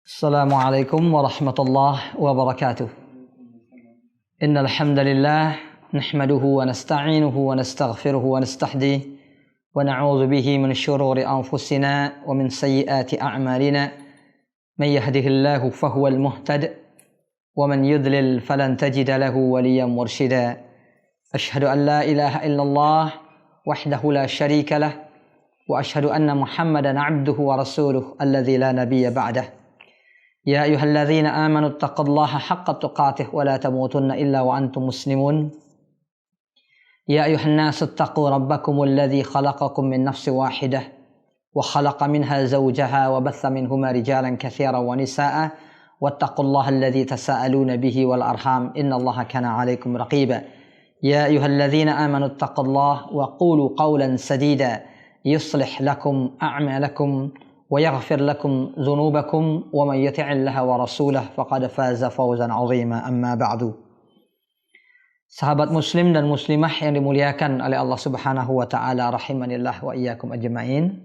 Assalamualaikum warahmatullahi wabarakatuh. Innal hamdalillah nahmaduhu wa nasta'inuhu wa nastaghfiruhu wa nastahdihi wa na'udzu bihi min shururi anfusina wa min sayyiati a'malina. Man yahdihillahu fahuwal muhtad wa man yudlil falan tajida lahu waliyyan mursyida. Asyhadu an la ilaha illallah wahdahu la syarika lah wa asyhadu anna Muhammadan 'abduhu wa rasuluhu alladzi la nabiyya ba'dahu. يا أيها الذين آمنوا اتقوا الله حق تقاته ولا تموتن إلا وأنتم مسلمون يا أيها الناس اتقوا ربكم الذي خلقكم من نفس واحدة وخلق منها زوجها وبث منهما رجالا كثيرا ونساء واتقوا الله الذي تساءلون به والأرحام إن الله كان عليكم رقيبا يا أيها الذين آمنوا اتقوا الله وقولوا قولا سديدا يصلح لكم أعمالكم ويغفر لكم ذنوبكم ومن يطع الله ورسوله فقد فاز فوزا عظيما أما بعد. Sahabat muslim dan muslimah yang dimuliakan oleh Allah Subhanahu wa taala, rahimanillah wa iyyakum ajmain.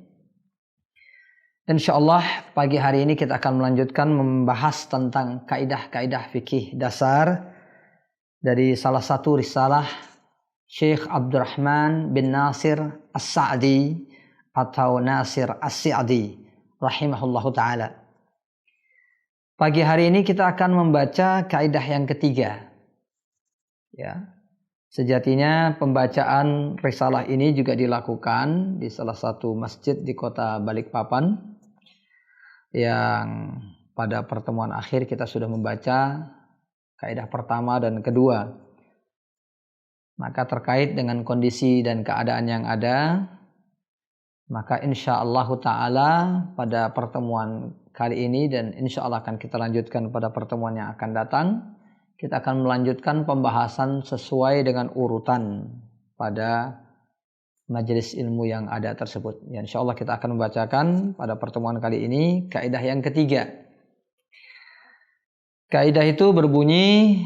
Insyaallah pagi hari ini kita akan melanjutkan membahas tentang kaidah-kaidah fikih dasar dari salah satu risalah Syekh Abdurrahman bin Nasir As-Sa'di atau Nasir As-Sa'di rahimahullahu ta'ala. Pagi hari ini kita akan membaca kaidah yang ketiga. Ya. Sejatinya pembacaan risalah ini juga dilakukan di salah satu masjid di kota Balikpapan, yang pada pertemuan akhir kita sudah membaca kaidah pertama dan kedua. Maka terkait dengan kondisi dan keadaan yang ada, maka insyaallah ta'ala pada pertemuan kali ini dan insyaallah akan kita lanjutkan pada pertemuan yang akan datang, kita akan melanjutkan pembahasan sesuai dengan urutan pada majelis ilmu yang ada tersebut. Ya, insyaallah kita akan membacakan pada pertemuan kali ini kaidah yang ketiga. Kaidah itu berbunyi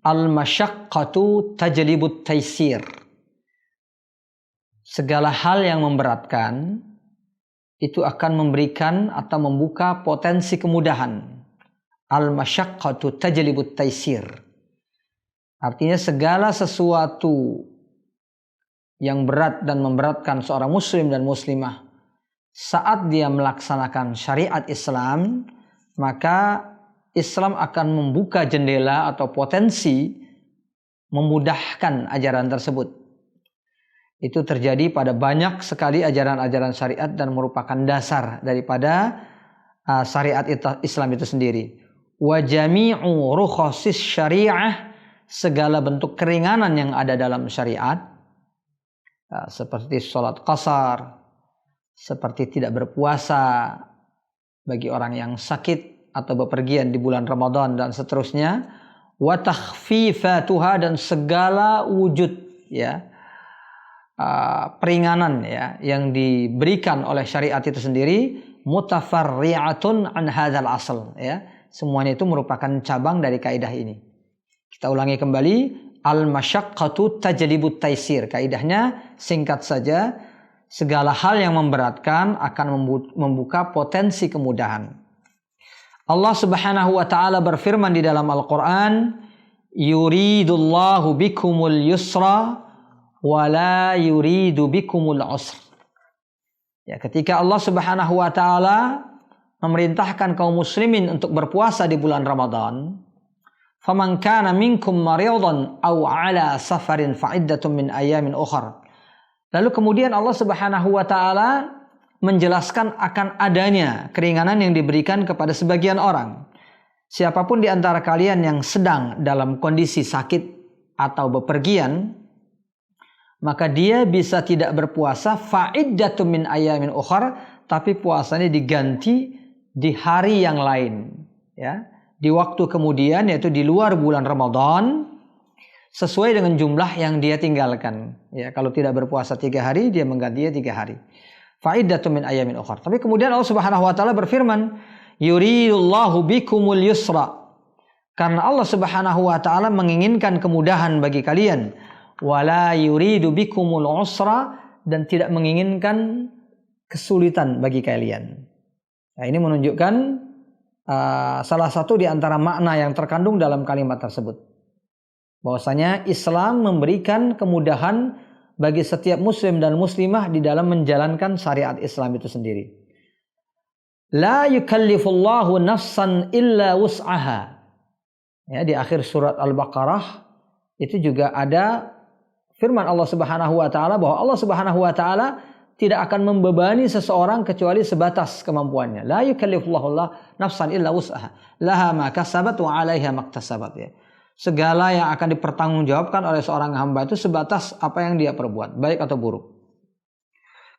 al-masyaqqatu tajlibut taysir. Segala hal yang memberatkan itu akan memberikan atau membuka potensi kemudahan. Al-masyaqqatu tajlibut taysir. Artinya segala sesuatu yang berat dan memberatkan seorang muslim dan muslimah saat dia melaksanakan syariat Islam, maka Islam akan membuka jendela atau potensi memudahkan ajaran tersebut. Itu terjadi pada banyak sekali ajaran-ajaran syariat dan merupakan dasar daripada syariat Islam itu sendiri. Wa jami'u rukhasis syariah, segala bentuk keringanan yang ada dalam syariat, seperti sholat qasar, seperti tidak berpuasa bagi orang yang sakit atau bepergian di bulan Ramadan dan seterusnya, wa takhfifatuha, dan segala wujud peringanan yang diberikan oleh syariat itu sendiri, mutafarri'atun an hadzal asl, semuanya itu merupakan cabang dari kaidah ini. Kita ulangi kembali, al-masyaqqatu tajlibut taysir. Kaidahnya singkat saja, segala hal yang memberatkan akan membuka potensi kemudahan. Allah Subhanahu wa taala berfirman di dalam Al-Qur'an, yuridullahu bikumul yusra wala yuridu bikumul usr. Ya, ketika Allah Subhanahu wa taala memerintahkan kaum muslimin untuk berpuasa di bulan Ramadan, faman kana minkum maridan aw ala safarin fa'iddatun min ayamin ukhra. Lalu kemudian Allah Subhanahu wa taala menjelaskan akan adanya keringanan yang diberikan kepada sebagian orang. Siapapun di antara kalian yang sedang dalam kondisi sakit atau bepergian, maka dia bisa tidak berpuasa fa'iddatun min ayamin ukhra, tapi puasanya diganti di hari yang lain, di waktu kemudian, yaitu di luar bulan Ramadan, sesuai dengan jumlah yang dia tinggalkan. Kalau tidak berpuasa 3 hari, dia menggantinya 3 hari. Fa'iddatun min ayamin ukhra. Tapi kemudian Allah Subhanahu wa taala berfirman, yuridullahu bikumul yusra. Karena Allah Subhanahu wa taala menginginkan kemudahan bagi kalian, wala yuridu bikumul usra, dan tidak menginginkan kesulitan bagi kalian. Nah, ini menunjukkan salah satu di antara makna yang terkandung dalam kalimat tersebut. Bahwasanya Islam memberikan kemudahan bagi setiap muslim dan muslimah di dalam menjalankan syariat Islam itu sendiri. La yukallifullahu nafsan illa wus'aha. Ya, di akhir surat Al-Baqarah itu juga ada firman Allah Subhanahu wa taala bahwa Allah Subhanahu wa taala tidak akan membebani seseorang kecuali sebatas kemampuannya. La yukallifullahu nafsan illa wus'aha. Laha ma kasabat wa 'alaiha maktasabat, ya. Segala yang akan dipertanggungjawabkan oleh seorang hamba itu sebatas apa yang dia perbuat, baik atau buruk.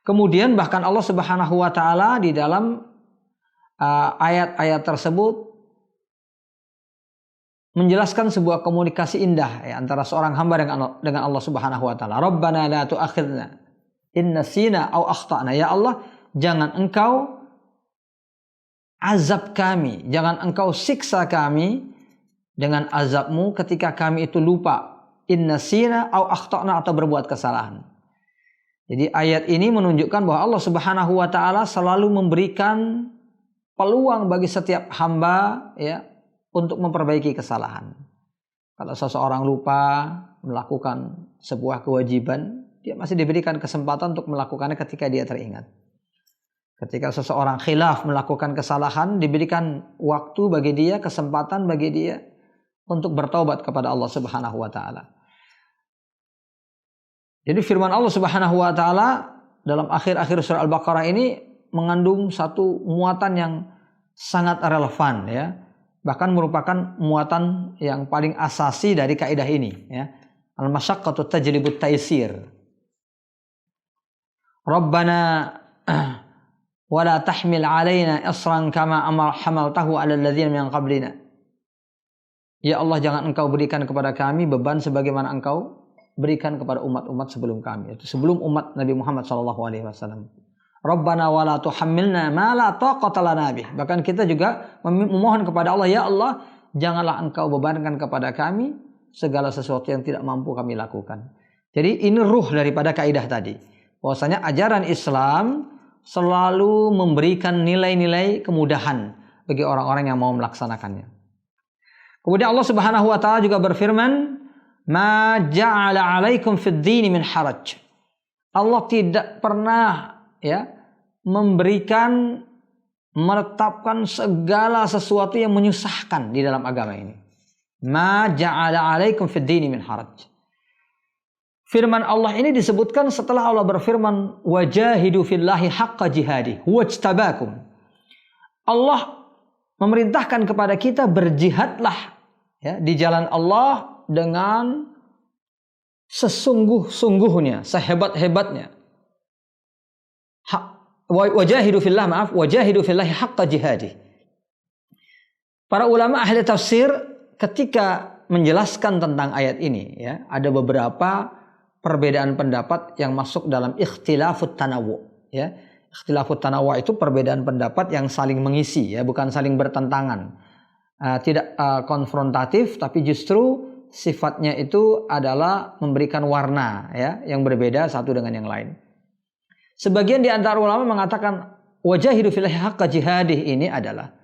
Kemudian bahkan Allah Subhanahu wa taala di dalam ayat-ayat tersebut menjelaskan sebuah komunikasi indah, ya, antara seorang hamba dengan Allah Subhanahu wa taala. Rabbana la tu'akhidna in nasina aw akhtana. Ya Allah, jangan engkau azab kami, jangan engkau siksa kami dengan azabmu ketika kami itu lupa, in nasina aw akhtana, atau berbuat kesalahan. Jadi ayat ini menunjukkan bahwa Allah Subhanahu wa taala selalu memberikan peluang bagi setiap hamba, ya, untuk memperbaiki kesalahan. Kalau seseorang lupa melakukan sebuah kewajiban, dia masih diberikan kesempatan untuk melakukannya ketika dia teringat. Ketika seseorang khilaf melakukan kesalahan, diberikan waktu bagi dia, kesempatan bagi dia untuk bertaubat kepada Allah Subhanahu wa taala. Jadi firman Allah Subhanahu wa taala dalam akhir-akhir surah Al-Baqarah ini mengandung satu muatan yang sangat relevan, ya. Bahkan merupakan muatan yang paling asasi dari kaidah ini, ya. Al-masyaqqatu tajlibut taysir. Rabbana wa la tahmil 'alaina isran kama hamaltahu 'alal ladzina min qablina. Ya Allah, jangan engkau berikan kepada kami beban sebagaimana engkau berikan kepada umat-umat sebelum kami, itu sebelum umat Nabi Muhammad SAW. Rabbana wa la tuhammilna ma la taqata lana bih. Bahkan kita juga memohon kepada Allah, ya Allah, janganlah engkau bebankan kepada kami segala sesuatu yang tidak mampu kami lakukan. Jadi ini ruh daripada kaidah tadi. Bahwasanya ajaran Islam selalu memberikan nilai-nilai kemudahan bagi orang-orang yang mau melaksanakannya. Kemudian Allah Subhanahu wa taala juga berfirman, "Ma ja'ala 'alaikum fid dini min haraj." Allah tidak pernah, ya, menetapkan segala sesuatu yang menyusahkan di dalam agama ini. Ma ja'ala 'alaikum fid dini min haraj. Firman Allah ini disebutkan setelah Allah berfirman, "Wajahidu fillahi haqqa jihadi, huwajtabakum." Allah memerintahkan kepada kita berjihadlah, ya, di jalan Allah dengan sesungguh-sungguhnya, sehebat-hebatnya. Wajahidu fillahi haqqa jihadi. Para ulama ahli tafsir ketika menjelaskan tentang ayat ini, ya, ada beberapa perbedaan pendapat yang masuk dalam ikhtilafut tanawwu, ya. Ikhtilafut tanawwu itu perbedaan pendapat yang saling mengisi, ya, bukan saling bertentangan. Tidak konfrontatif, tapi justru sifatnya itu adalah memberikan warna, ya, yang berbeda satu dengan yang lain. Sebagian di antara ulama mengatakan wajahidu fillahi haqqa jihadih ini adalah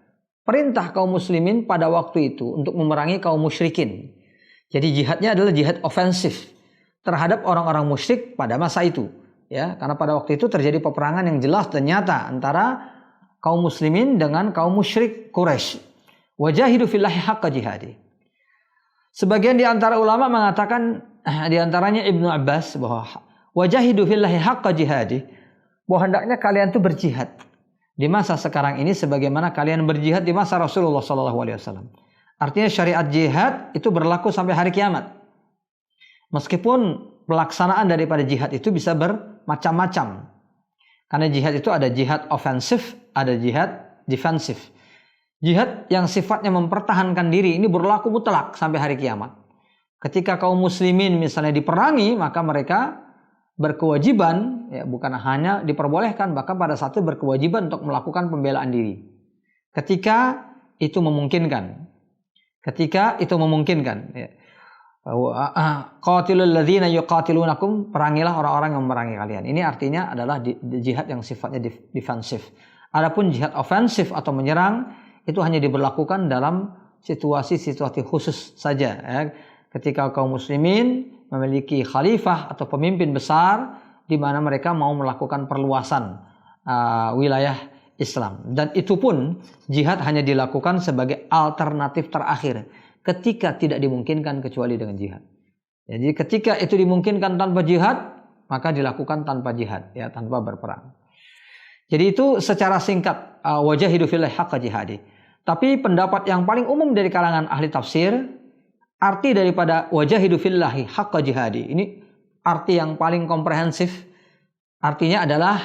perintah kaum muslimin pada waktu itu untuk memerangi kaum musyrikin. Jadi jihadnya adalah jihad ofensif terhadap orang-orang musyrik pada masa itu, ya, karena pada waktu itu terjadi peperangan yang jelas dan nyata antara kaum muslimin dengan kaum musyrik Quraisy. Wajahidu fillahi haqqa jihadi. Sebagian di antara ulama mengatakan, di antaranya Ibnu Abbas, bahwa wajahidu fillahi haqqa jihadi, bahwa hendaknya kalian itu berjihad di masa sekarang ini sebagaimana kalian berjihad di masa Rasulullah SAW. Artinya syariat jihad itu berlaku sampai hari kiamat. Meskipun pelaksanaan daripada jihad itu bisa bermacam-macam. Karena jihad itu ada jihad ofensif, ada jihad defensif. Jihad yang sifatnya mempertahankan diri ini berlaku mutlak sampai hari kiamat. Ketika kaum muslimin misalnya diperangi, maka mereka berkewajiban, ya, bukan hanya diperbolehkan, bahkan pada saat itu berkewajiban untuk melakukan pembelaan diri. Ketika itu memungkinkan. Ya. Qatilul ladzina yuqatilunakum, perangilah orang-orang yang memerangi kalian. Ini artinya adalah jihad yang sifatnya defensif. Adapun jihad ofensif atau menyerang, itu hanya diberlakukan dalam situasi-situasi khusus saja. Ya. Ketika kaum muslimin memiliki khalifah atau pemimpin besar di mana mereka mau melakukan perluasan wilayah Islam. Dan itu pun jihad hanya dilakukan sebagai alternatif terakhir ketika tidak dimungkinkan kecuali dengan jihad. Jadi ketika itu dimungkinkan tanpa jihad, maka dilakukan tanpa jihad, ya, tanpa berperang. Jadi itu secara singkat wajahidu fillahi haqqa jihadi. Tapi pendapat yang paling umum dari kalangan ahli tafsir, arti daripada wajahidu fillahi haqqa jihadi ini arti yang paling komprehensif. Artinya adalah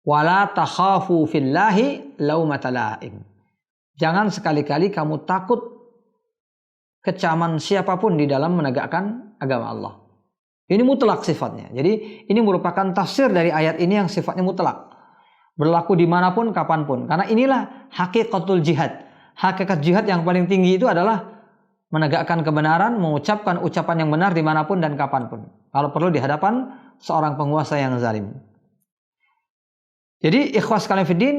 wala takhafu fillahi laumata laim. Jangan sekali-kali kamu takut kecaman siapapun di dalam menegakkan agama Allah. Ini mutlak sifatnya. Jadi ini merupakan tafsir dari ayat ini yang sifatnya mutlak. Berlaku dimanapun, kapanpun. Karena inilah hakikatul jihad. Hakikat jihad yang paling tinggi itu adalah menegakkan kebenaran, mengucapkan ucapan yang benar dimanapun dan kapanpun. Kalau perlu di hadapan seorang penguasa yang zalim. Jadi ikhwas sekalian fiddin,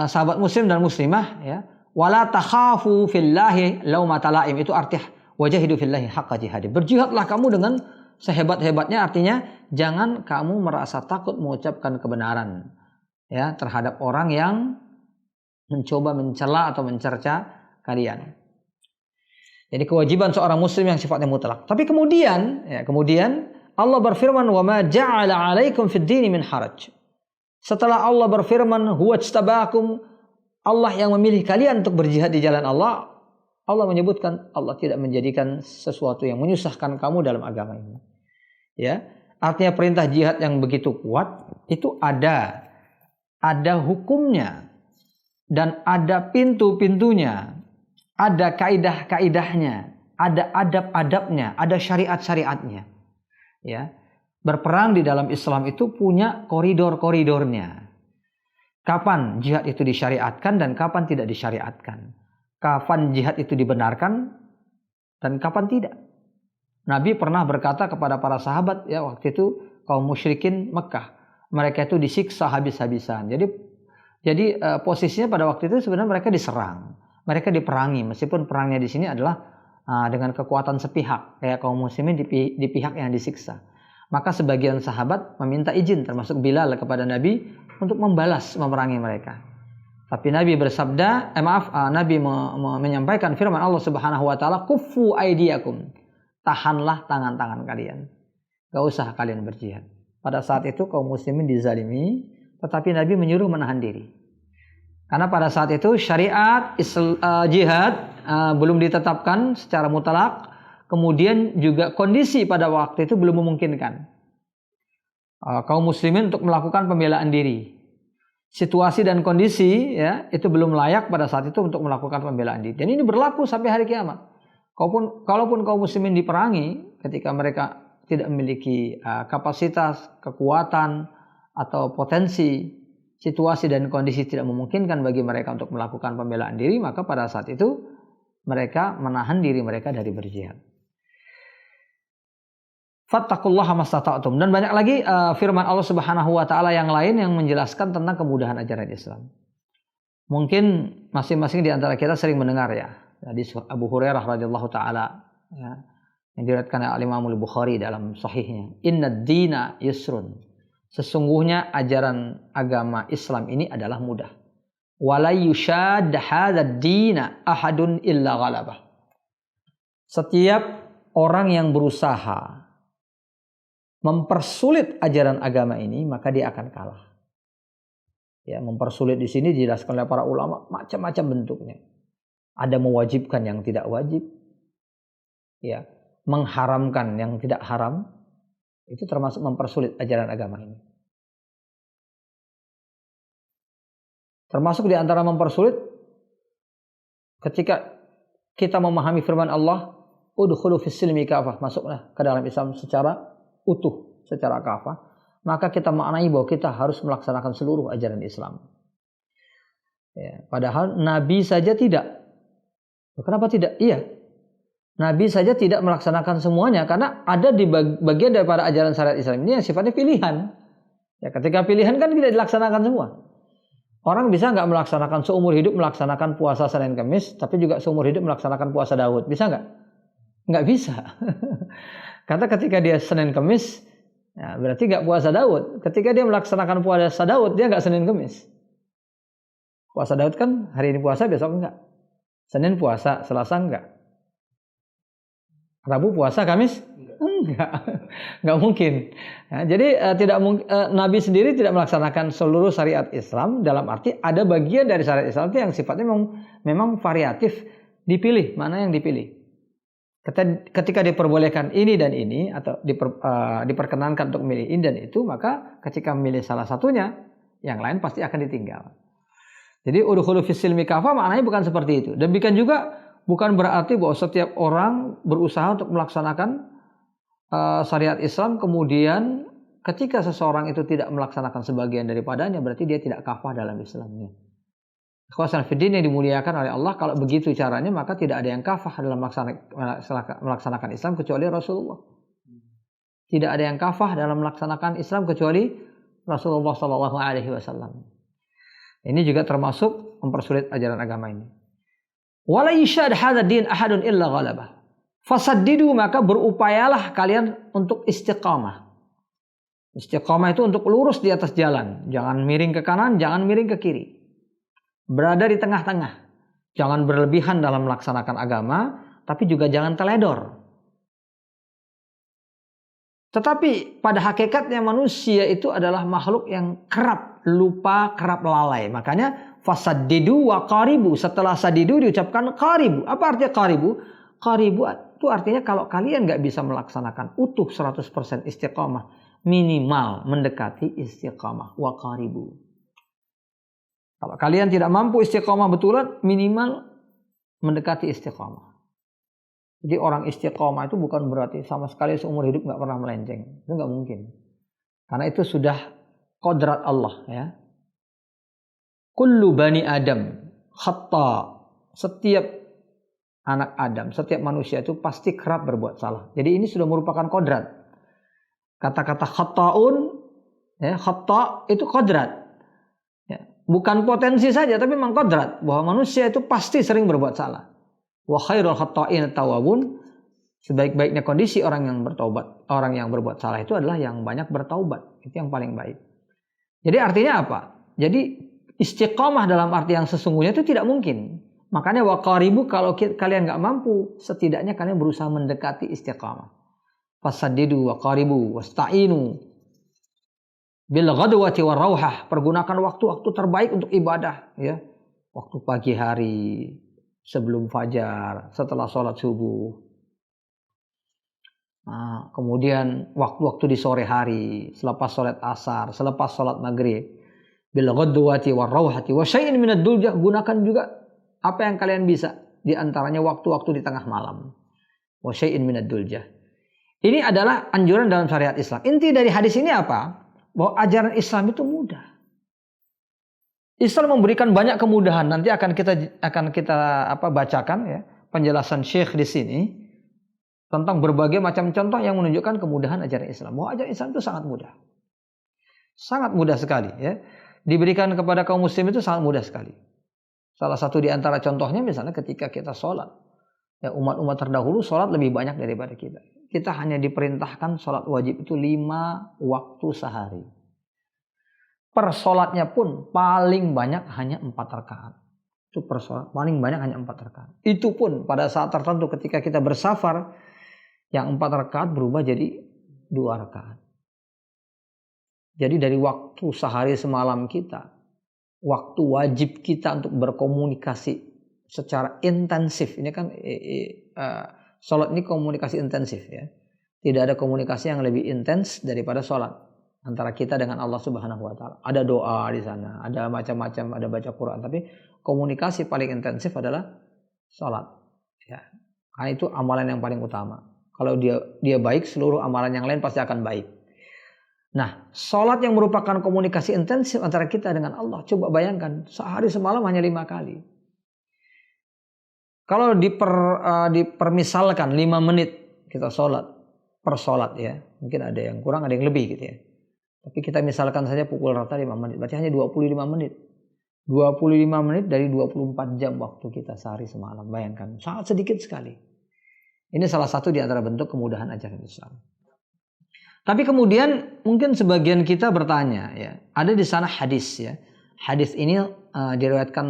sahabat muslim dan muslimah, ya, wala takhafu fillahi laumata laim, itu arti wajahidu fillahi haqqa jihadi. Berjihadlah kamu dengan sehebat-hebatnya, artinya jangan kamu merasa takut mengucapkan kebenaran, ya, terhadap orang yang mencoba mencela atau mencerca kalian. Jadi kewajiban seorang muslim yang sifatnya mutlak. Tapi kemudian Allah berfirman, wa ma ja'ala 'alaikum fid dini min haraj. Setelah Allah berfirman, huwa ijtabakum, Allah yang memilih kalian untuk berjihad di jalan Allah, Allah menyebutkan Allah tidak menjadikan sesuatu yang menyusahkan kamu dalam agama ini. Ya, artinya perintah jihad yang begitu kuat itu ada hukumnya dan ada pintu-pintunya, ada kaidah-kaidahnya, ada adab-adabnya, ada syariat-syariatnya. Ya, berperang di dalam Islam itu punya koridor-koridornya. Kapan jihad itu disyariatkan dan kapan tidak disyariatkan. Kapan jihad itu dibenarkan dan kapan tidak. Nabi pernah berkata kepada para sahabat, ya, waktu itu kaum musyrikin Mekah, mereka itu disiksa habis-habisan. Jadi posisinya pada waktu itu sebenarnya mereka diserang, mereka diperangi, meskipun perangnya di sini adalah dengan kekuatan sepihak, kayak kaum muslimin di pihak yang disiksa. Maka sebagian sahabat meminta izin, termasuk Bilal, kepada Nabi untuk membalas memerangi mereka. Tapi Nabi bersabda, Nabi menyampaikan firman Allah Subhanahu wa taala, kuffu aydiyakum. Tahanlah tangan-tangan kalian. Gak usah kalian berjihad. Pada saat itu kaum muslimin dizalimi, tetapi Nabi menyuruh menahan diri. Karena pada saat itu syariat jihad belum ditetapkan secara mutlak, kemudian juga kondisi pada waktu itu belum memungkinkan kaum muslimin untuk melakukan pembelaan diri. Situasi dan kondisi, ya, itu belum layak pada saat itu untuk melakukan pembelaan diri. Dan ini berlaku sampai hari kiamat. Kalaupun kaum muslimin diperangi ketika mereka tidak memiliki kapasitas, kekuatan, atau potensi, situasi dan kondisi tidak memungkinkan bagi mereka untuk melakukan pembelaan diri, maka pada saat itu mereka menahan diri mereka dari berjihad. Fattaqullaha mastata'tum. Dan banyak lagi firman Allah Subhanahu wa taala yang lain yang menjelaskan tentang kemudahan ajaran Islam. Mungkin masing-masing di antara kita sering mendengar, ya, hadis Abu Hurairah radhiyallahu taala, ya, yang diriwayatkan oleh Imam Al-Bukhari dalam sahihnya. Innad dina yusrun. Sesungguhnya ajaran agama Islam ini adalah mudah. Wala yushad hadzal dina ahadun illa ghalabah. Setiap orang yang berusaha mempersulit ajaran agama ini, maka dia akan kalah. Ya, mempersulit di sini dijelaskan oleh para ulama macam-macam bentuknya. Ada mewajibkan yang tidak wajib, ya, mengharamkan yang tidak haram, itu termasuk mempersulit ajaran agama ini. Termasuk di antara mempersulit ketika kita memahami firman Allah, udkhulu fis-silmi kafah, masuklah ke dalam Islam secara utuh, secara kafah, maka kita maknai bahwa kita harus melaksanakan seluruh ajaran Islam. Ya, padahal Nabi saja tidak. Kenapa tidak? Iya, Nabi saja tidak melaksanakan semuanya karena ada di bagian daripada ajaran syariat Islam ini yang sifatnya pilihan. Ya, ketika pilihan kan tidak dilaksanakan semua. Orang bisa nggak melaksanakan seumur hidup melaksanakan puasa Senin Kamis, tapi juga seumur hidup melaksanakan puasa Daud? Bisa nggak? Nggak bisa. Karena ketika dia Senin Kamis, ya berarti nggak puasa Daud. Ketika dia melaksanakan puasa Daud, dia nggak Senin Kamis. Puasa Daud kan hari ini puasa, besok enggak. Senin puasa, Selasa enggak. Rabu puasa, Kamis enggak. Enggak mungkin. Ya, jadi tidak mungkin Nabi sendiri tidak melaksanakan seluruh syariat Islam, dalam arti ada bagian dari syariat Islam itu yang sifatnya memang variatif, dipilih mana yang dipilih. Ketika diperbolehkan ini dan ini atau diperkenankan untuk memilih ini dan itu, maka ketika memilih salah satunya, yang lain pasti akan ditinggal. Jadi udkhulu fis silmi kafah maknanya bukan seperti itu. Demikian juga bukan berarti bahwa setiap orang berusaha untuk melaksanakan syariat Islam, kemudian ketika seseorang itu tidak melaksanakan sebagian daripadanya, berarti dia tidak kafah dalam Islamnya. Ikhwan fillah yang dimuliakan oleh Allah, kalau begitu caranya maka tidak ada yang kafah dalam melaksanakan Islam kecuali Rasulullah. Tidak ada yang kafah dalam melaksanakan Islam kecuali Rasulullah SAW. Ini juga termasuk mempersulit ajaran agama ini. Wala yashhad hadzal din ahadun illa ghalabah. Fasaddidu, maka berupayalah kalian untuk istiqamah. Istiqamah itu untuk lurus di atas jalan, jangan miring ke kanan, jangan miring ke kiri. Berada di tengah-tengah. Jangan berlebihan dalam melaksanakan agama, tapi juga jangan teledor. Tetapi pada hakikatnya manusia itu adalah makhluk yang kerap lupa, kerap lalai. Makanya fasaddidu wa qaribu. Setelah sadidu diucapkan qaribu. Apa artinya qaribu? Qaribu itu artinya kalau kalian nggak bisa melaksanakan utuh 100% istiqamah, minimal mendekati istiqamah. Wa qaribu. Kalau kalian tidak mampu istiqamah betulan, minimal mendekati istiqamah. Jadi orang istiqomah itu bukan berarti sama sekali seumur hidup nggak pernah melenceng. Itu nggak mungkin. Karena itu sudah kodrat Allah. Ya. Kullu bani Adam khata. Setiap anak Adam, setiap manusia itu pasti kerap berbuat salah. Jadi ini sudah merupakan kodrat. Kata-kata khata'un, ya, khata itu kodrat. Ya. Bukan potensi saja, tapi memang kodrat. Bahwa manusia itu pasti sering berbuat salah. Wa khairul khata'in tawwabun, sebaik-baiknya kondisi orang yang bertaubat, orang yang berbuat salah itu adalah yang banyak bertaubat. Itu yang paling baik. Jadi artinya apa? Jadi istiqamah dalam arti yang sesungguhnya itu tidak mungkin. Makanya wa qaribu, kalau kalian nggak mampu, setidaknya kalian berusaha mendekati istiqamah. Fasaddidu wa qaribu wasta'inu bil ghadwati war rauhah. Pergunakan waktu-waktu terbaik untuk ibadah, ya. Waktu pagi hari, sebelum fajar, setelah sholat subuh. Nah, kemudian waktu-waktu di sore hari, selepas sholat asar, selepas sholat maghrib. Bil ghadwati war rauhati wa syai'in minad duljah. Gunakan juga apa yang kalian bisa, di antaranya waktu-waktu di tengah malam. Wa syai'in minad duljah. Ini adalah anjuran dalam syariat Islam. Inti dari hadis ini apa? Bahwa ajaran Islam itu mudah. Islam memberikan banyak kemudahan. Nanti akan kita bacakan, ya, penjelasan Syekh di sini tentang berbagai macam contoh yang menunjukkan kemudahan ajaran Islam. Bahwa ajaran Islam itu sangat mudah. Sangat mudah sekali, ya. Diberikan kepada kaum muslim itu sangat mudah sekali. Salah satu di antara contohnya misalnya ketika kita sholat. Ya, umat-umat terdahulu sholat lebih banyak daripada kita. Kita hanya diperintahkan sholat wajib itu 5 waktu sehari. Per sholatnya pun paling banyak hanya 4 rakaat. Itu per sholat paling banyak hanya 4 rakaat. Itu pun pada saat tertentu ketika kita bersafar, yang 4 rakaat berubah jadi 2 rakaat. Jadi dari waktu sehari semalam kita, waktu wajib kita untuk berkomunikasi secara intensif. Ini kan sholat ini komunikasi intensif, ya. Tidak ada komunikasi yang lebih intens daripada sholat antara kita dengan Allah Subhanahu wa taala. Ada doa di sana, ada macam-macam, ada baca Quran, tapi komunikasi paling intensif adalah salat, ya. Karena itu amalan yang paling utama. Kalau dia baik, seluruh amalan yang lain pasti akan baik. Nah, salat yang merupakan komunikasi intensif antara kita dengan Allah, coba bayangkan, sehari semalam hanya 5 kali. Kalau dipermisalkan 5 menit kita salat per salat, ya. Mungkin ada yang kurang, ada yang lebih gitu, ya. Tapi kita misalkan saja pukul rata 5 menit. Berarti hanya 25 menit. 25 menit dari 24 jam waktu kita sehari semalam. Bayangkan, sangat sedikit sekali. Ini salah satu di antara bentuk kemudahan ajaran Islam. Tapi kemudian mungkin sebagian kita bertanya, ya, ada di sana hadis, ya. Hadis ini diriwayatkan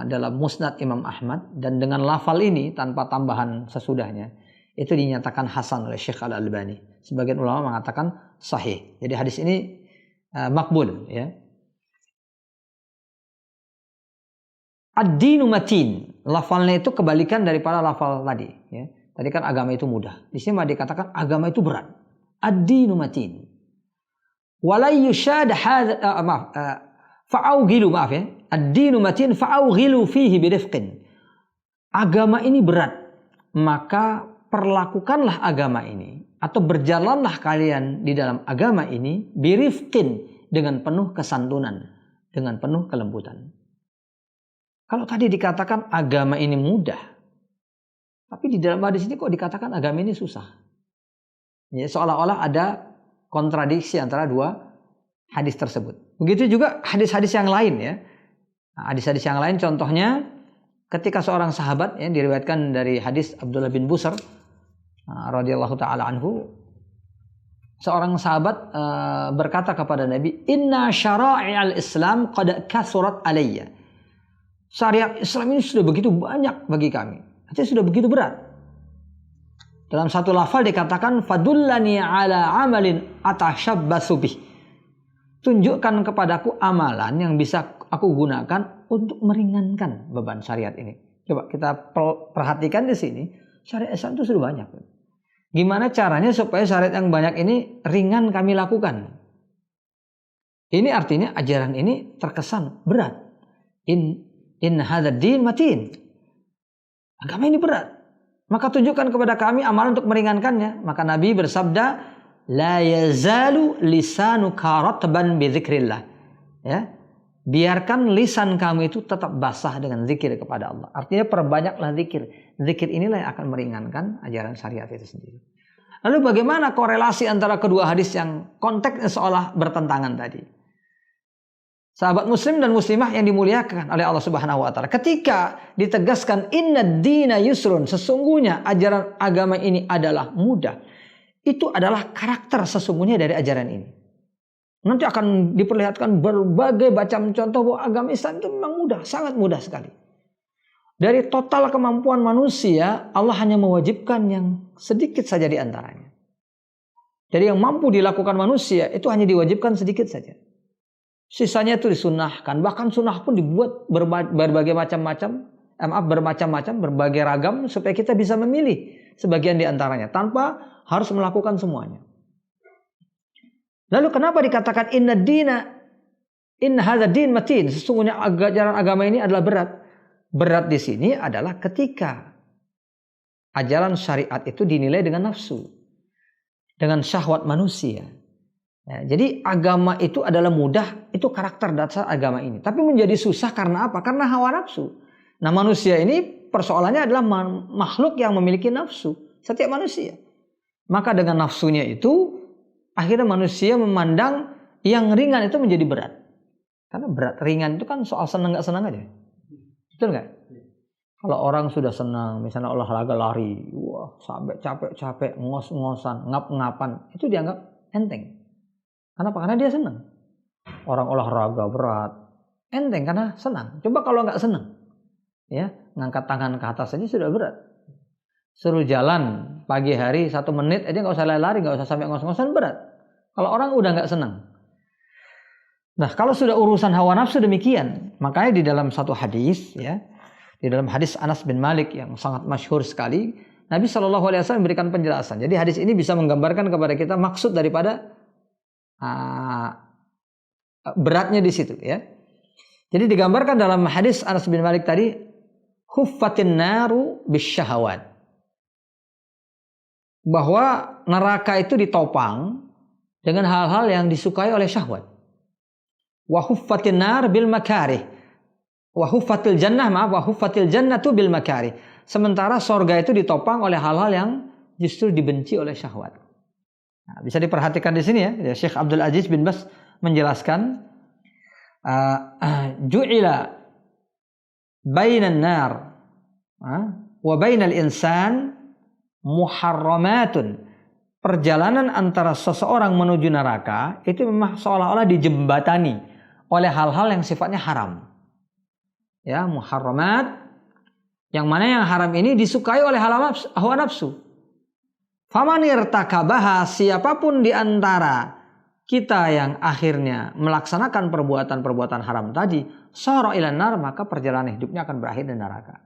dalam Musnad Imam Ahmad, dan dengan lafal ini tanpa tambahan sesudahnya itu dinyatakan hasan oleh Syekh Al-Albani. Sebagian ulama mengatakan sahih. Jadi hadis ini makbul, ya. Ad-dinu matin. Lafalnya itu kebalikan daripada lafal tadi, ya. Tadi kan agama itu mudah. Di sini malah dikatakan agama itu berat. Ad-dinu matin. Wala yushad fa'awghilu, maaf ya. Ad-dinu matin fa'awghilu fihi birifqin. Agama ini berat, maka perlakukanlah agama ini, atau berjalanlah kalian di dalam agama ini birifqin, dengan penuh kesantunan, dengan penuh kelembutan. Kalau tadi dikatakan agama ini mudah, tapi di dalam hadis ini kok dikatakan agama ini susah. Ya, seolah-olah ada kontradiksi antara dua hadis tersebut. Begitu juga hadis-hadis yang lain, ya. Nah, hadis-hadis yang lain contohnya ketika seorang sahabat, ya, diriwayatkan dari hadis Abdullah bin Busr radhiyallahu taala anhu, seorang sahabat berkata kepada Nabi, "Inna syara'i'al Islam qad kathurat alayya." Syariat Islam ini sudah begitu banyak bagi kami. Artinya sudah begitu berat. Dalam satu lafal dikatakan, "Fadullani ala amalin atashabbasu bih." Tunjukkan kepadaku amalan yang bisa aku gunakan untuk meringankan beban syariat ini. Coba kita perhatikan di sini, syariat Islam itu sudah banyak. Gimana caranya supaya syariat yang banyak ini ringan kami lakukan? Ini artinya ajaran ini terkesan berat. In hadzal din matin. Agama ini berat. Maka tunjukkan kepada kami amalan untuk meringankannya. Maka Nabi bersabda, la yazalu lisanuka ratban bi dzikrillah. Ya. Biarkan lisan kamu itu tetap basah dengan zikir kepada Allah. Artinya perbanyaklah zikir. Zikir inilah yang akan meringankan ajaran syariat itu sendiri. Lalu bagaimana korelasi antara kedua hadis yang konteksnya seolah bertentangan tadi? Sahabat muslim dan muslimah yang dimuliakan oleh Allah Subhanahu wa taala, ketika ditegaskan innad dina yusrun, sesungguhnya ajaran agama ini adalah mudah, itu adalah karakter sesungguhnya dari ajaran ini. Nanti akan diperlihatkan berbagai macam contoh bahwa agama Islam itu memang mudah, sangat mudah sekali. Dari total kemampuan manusia, Allah hanya mewajibkan yang sedikit saja di antaranya. Jadi yang mampu dilakukan manusia itu hanya diwajibkan sedikit saja. Sisanya itu disunahkan. Bahkan sunnah pun dibuat berbagai macam-macam, berbagai ragam supaya kita bisa memilih sebagian di antaranya tanpa harus melakukan semuanya. Lalu kenapa dikatakan inna hadza din matin? Sesungguhnya ajaran agama ini adalah berat. Berat di sini adalah ketika ajaran syariat itu dinilai dengan nafsu, dengan syahwat manusia. Ya, jadi agama itu adalah mudah, itu karakter dasar agama ini. Tapi menjadi susah karena apa? Karena hawa nafsu. Nah, manusia ini persoalannya adalah makhluk yang memiliki nafsu. Setiap manusia. Maka dengan nafsunya itu, akhirnya manusia memandang yang ringan itu menjadi berat. Karena berat ringan itu kan soal senang gak senang aja. Betul gak? Kalau orang sudah senang, misalnya olahraga lari, wah sampai capek-capek, ngos-ngosan, ngap-ngapan, itu dianggap enteng. Kenapa? Karena dia senang. Orang olahraga berat, enteng karena senang. Coba kalau nggak senang, ya ngangkat tangan ke atas saja sudah berat. Suruh jalan pagi hari 1 menit aja nggak usah lari, nggak usah sampai ngos-ngosan, berat. Kalau orang udah nggak senang. Nah, kalau sudah urusan hawa nafsu demikian, makanya di dalam satu hadis, ya, di dalam hadis Anas bin Malik yang sangat masyhur sekali, Nabi SAW memberikan penjelasan. Jadi hadis ini bisa menggambarkan kepada kita maksud daripada beratnya di situ, ya. Jadi digambarkan dalam hadis Anas bin Malik tadi, huffatin naru bisyahawat, bahwa neraka itu ditopang dengan hal-hal yang disukai oleh syahwat. Wa huffatin nar bil makarih, wa huffatil jannatu bil makarih. Sementara sorga itu ditopang oleh hal-hal yang justru dibenci oleh syahwat. Nah, bisa diperhatikan di sini, ya. Syekh Abdul Aziz bin Bas menjelaskan Ju'ila bainan nar wa bainal insan muharramatun. Perjalanan antara seseorang menuju neraka itu memang seolah-olah dijembatani oleh hal-hal yang sifatnya haram. Ya, muharramat, yang mana yang haram ini disukai oleh hawa nafsu. Faman irtakabaha, siapapun di antara kita yang akhirnya melaksanakan perbuatan-perbuatan haram tadi, sara ilan nar, maka perjalanan hidupnya akan berakhir di neraka.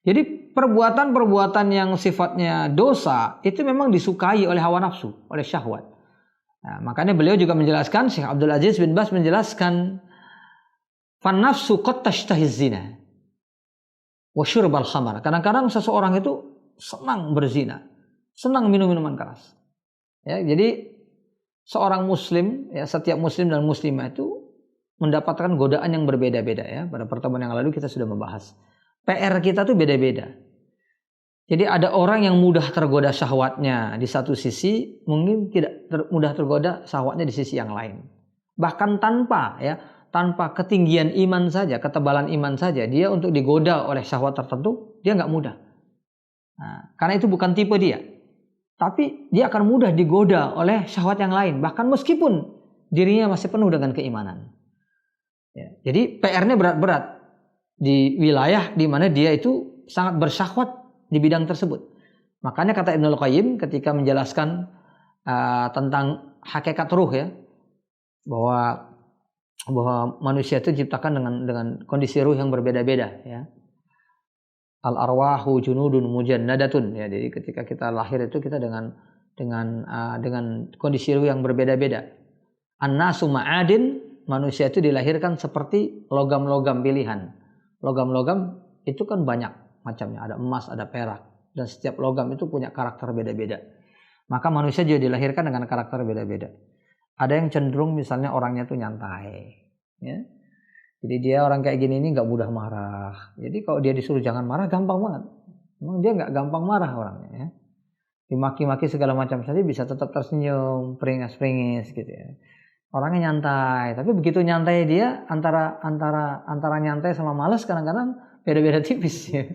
Jadi perbuatan-perbuatan yang sifatnya dosa itu memang disukai oleh hawa nafsu, oleh syahwat. Nah, makanya beliau juga menjelaskan, Syekh Abdul Aziz bin Baz menjelaskan, fan nafsu qad tashtahiz zina wa syurbal khamar. Kadang-kadang seseorang itu senang berzina, senang minum minuman keras. Ya, jadi seorang muslim, ya, setiap muslim dan muslimah itu mendapatkan godaan yang berbeda-beda, ya. Pada pertemuan yang lalu kita sudah membahas. PR kita tuh beda-beda. Jadi ada orang yang mudah tergoda syahwatnya di satu sisi, mungkin tidak mudah tergoda syahwatnya di sisi yang lain. Bahkan tanpa ketinggian iman saja, ketebalan iman saja, dia untuk digoda oleh syahwat tertentu, dia nggak mudah. Nah, karena itu bukan tipe dia. Tapi dia akan mudah digoda oleh syahwat yang lain, bahkan meskipun dirinya masih penuh dengan keimanan. Ya, jadi PR-nya berat-berat di wilayah di mana dia itu sangat bersyahwat di bidang tersebut. Makanya kata Ibnul Qayyim ketika menjelaskan tentang hakikat ruh, ya, bahwa manusia itu diciptakan dengan kondisi ruh yang berbeda-beda, ya. Al arwahu junudun mujannadatun, ya. Jadi ketika kita lahir itu kita dengan kondisi ruh yang berbeda-beda. An-nasu ma'adin, manusia itu dilahirkan seperti logam-logam pilihan. Logam-logam itu kan banyak macamnya, ada emas, ada perak, dan setiap logam itu punya karakter beda-beda. Maka manusia juga dilahirkan dengan karakter beda-beda. Ada yang cenderung misalnya orangnya tuh nyantai, ya. Jadi dia orang kayak gini ini nggak mudah marah. Jadi kalau dia disuruh jangan marah gampang banget. Memang dia nggak gampang marah orangnya, ya. Dimaki-maki segala macam saja bisa tetap tersenyum, peringas-peringis gitu, ya. Orangnya nyantai, tapi begitu nyantai dia antara nyantai sama malas kadang-kadang beda-beda tipis, ya.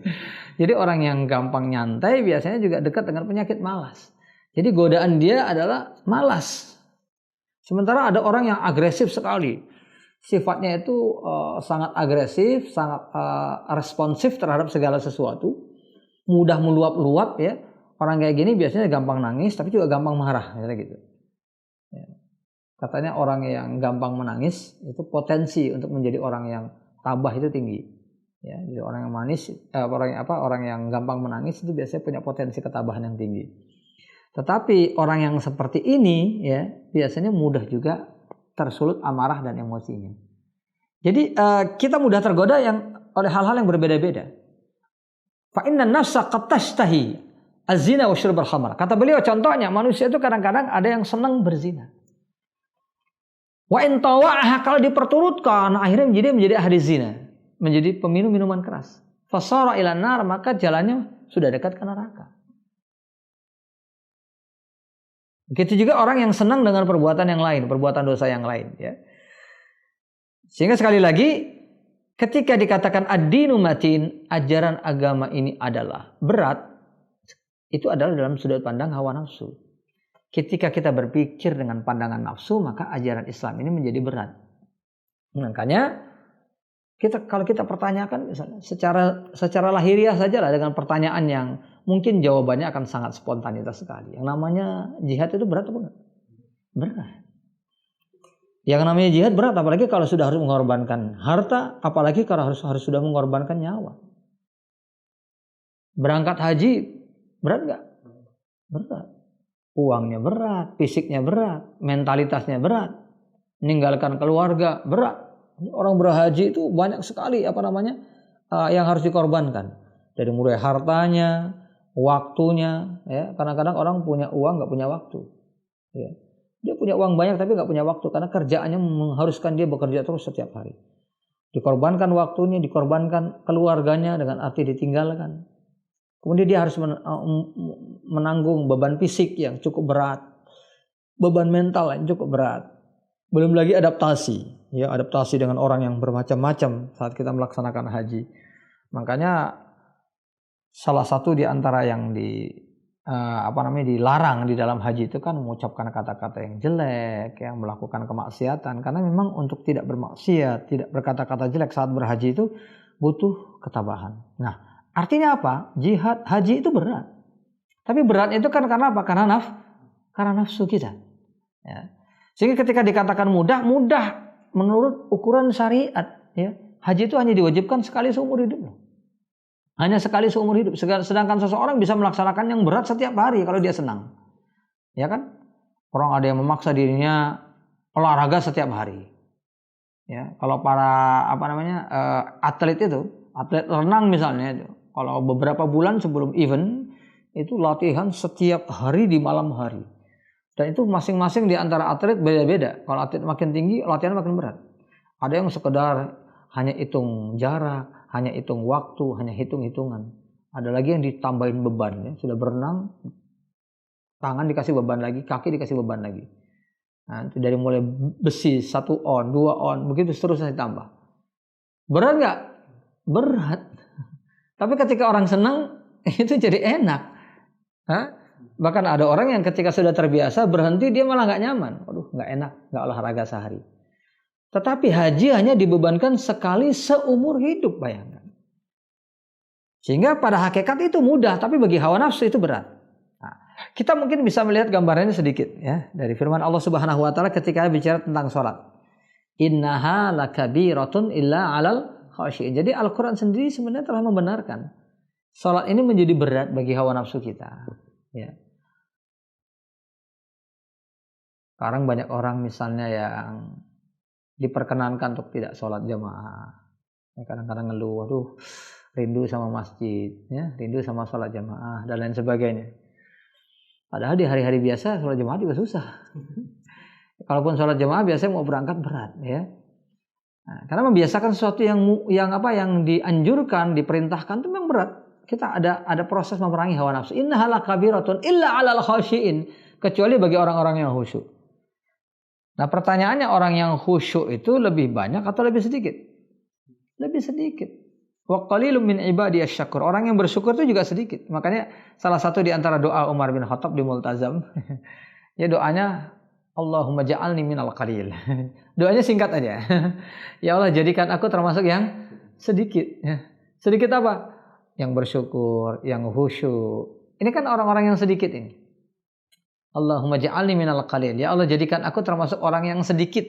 Jadi orang yang gampang nyantai biasanya juga dekat dengan penyakit malas. Jadi godaan dia adalah malas. Sementara ada orang yang agresif sekali. Sifatnya itu sangat agresif, sangat responsif terhadap segala sesuatu. Mudah meluap-luap, ya. Orang kayak gini biasanya gampang nangis tapi juga gampang marah, gitu. Ya. Katanya orang yang gampang menangis itu potensi untuk menjadi orang yang tabah itu tinggi. Ya, jadi orang yang orang yang gampang menangis itu biasanya punya potensi ketabahan yang tinggi. Tetapi orang yang seperti ini, ya, biasanya mudah juga tersulut amarah dan emosinya. Jadi kita mudah tergoda oleh hal-hal yang berbeda-beda. Fa innan nafsa qad tashtahi az-zina wa syurbal khamar. Kata beliau contohnya manusia itu kadang-kadang ada yang senang berzina. Wa in tawa'aha, kalau diperturutkan akhirnya menjadi ahli zina, menjadi peminum minuman keras. Fasara ilan nar, maka jalannya sudah dekat ke neraka. Begitu juga orang yang senang dengan perbuatan yang lain, perbuatan dosa yang lain, ya. Sehingga sekali lagi ketika dikatakan ad-dinu matin, ajaran agama ini adalah berat, itu adalah dalam sudut pandang hawa nafsu. Ketika kita berpikir dengan pandangan nafsu, maka ajaran Islam ini menjadi berat. Makanya kalau kita pertanyakan misalnya secara lahiriah sajalah dengan pertanyaan yang mungkin jawabannya akan sangat spontanitas sekali. Yang namanya jihad itu berat apa enggak? Berat. Yang namanya jihad berat, apalagi kalau sudah harus mengorbankan harta, apalagi kalau harus sudah mengorbankan nyawa. Berangkat haji berat enggak? Berat. Uangnya berat, fisiknya berat, mentalitasnya berat, meninggalkan keluarga berat. Orang berhaji itu banyak sekali yang harus dikorbankan. Dari mulai hartanya, waktunya, ya. Kadang-kadang orang punya uang nggak punya waktu, ya. Dia punya uang banyak tapi nggak punya waktu karena kerjaannya mengharuskan dia bekerja terus setiap hari. Dikorbankan waktunya, dikorbankan keluarganya dengan arti ditinggalkan. Kemudian dia harus menanggung beban fisik yang cukup berat, beban mental yang cukup berat. Belum lagi adaptasi, ya adaptasi dengan orang yang bermacam-macam saat kita melaksanakan haji. Makanya salah satu di antara yang dilarang di dalam haji itu kan mengucapkan kata-kata yang jelek, yang melakukan kemaksiatan. Karena memang untuk tidak bermaksiat, tidak berkata-kata jelek saat berhaji itu butuh ketabahan. Nah, artinya apa? Jihad haji itu berat. Tapi berat itu kan karena apa? Karena nafsu kita. Ya. Sehingga ketika dikatakan mudah menurut ukuran syariat. Ya. Haji itu hanya diwajibkan sekali seumur hidup. Hanya sekali seumur hidup. Sedangkan seseorang bisa melaksanakan yang berat setiap hari kalau dia senang. Ya kan? Orang ada yang memaksa dirinya olahraga setiap hari. Ya, kalau para atlet renang misalnya itu, kalau beberapa bulan sebelum event itu latihan setiap hari di malam hari. Dan itu masing-masing di antara atlet beda-beda. Kalau atlet makin tinggi, latihan makin berat. Ada yang sekedar hanya hitung jarak, hanya hitung waktu, hanya hitung-hitungan. Ada lagi yang ditambahin beban, ya. Sudah berenang, tangan dikasih beban lagi, kaki dikasih beban lagi. Nah, itu dari mulai besi 1 on, 2 on, begitu seterusnya ditambah. Berat nggak? Berat. Tapi ketika orang senang, itu jadi enak. Hah? Bahkan ada orang yang ketika sudah terbiasa berhenti dia malah nggak nyaman. Waduh, nggak enak, nggak olahraga sehari. Tetapi haji hanya dibebankan sekali seumur hidup, bayangkan. Sehingga pada hakikat itu mudah, tapi bagi hawa nafsu itu berat. Nah, kita mungkin bisa melihat gambarannya sedikit ya dari firman Allah Subhanahu wa taala ketika bicara tentang salat. Innaha lakabiratun illa 'alal khashiyin. Jadi Al-Qur'an sendiri sebenarnya telah membenarkan salat ini menjadi berat bagi hawa nafsu kita, ya. Sekarang banyak orang misalnya yang diperkenankan untuk tidak sholat jamaah. Ya, kadang-kadang ngeluh, waduh rindu sama masjid, ya, rindu sama sholat jamaah dan lain sebagainya. Padahal di hari-hari biasa sholat jamaah juga susah. Kalaupun sholat jamaah biasanya mau berangkat berat, ya. Nah, karena membiasakan sesuatu yang dianjurkan, diperintahkan itu memang berat. Kita ada proses memerangi hawa nafsu. Innaha lakabiratun illa 'alal khashiin, kecuali bagi orang-orang yang khusyuk. Nah, pertanyaannya orang yang khusyuk itu lebih banyak atau lebih sedikit? Lebih sedikit. Wa qalilum min ibadiyas syakur. Orang yang bersyukur itu juga sedikit. Makanya salah satu di antara doa Umar bin Khattab di Multazam, ya doanya Allahumma ja'alni minal qalil. Doanya singkat aja. Ya Allah, jadikan aku termasuk yang sedikit. Sedikit apa? Yang bersyukur, yang khusyuk. Ini kan orang-orang yang sedikit ini. Allahumma ja'alni minal qalil. Ya Allah, jadikan aku termasuk orang yang sedikit.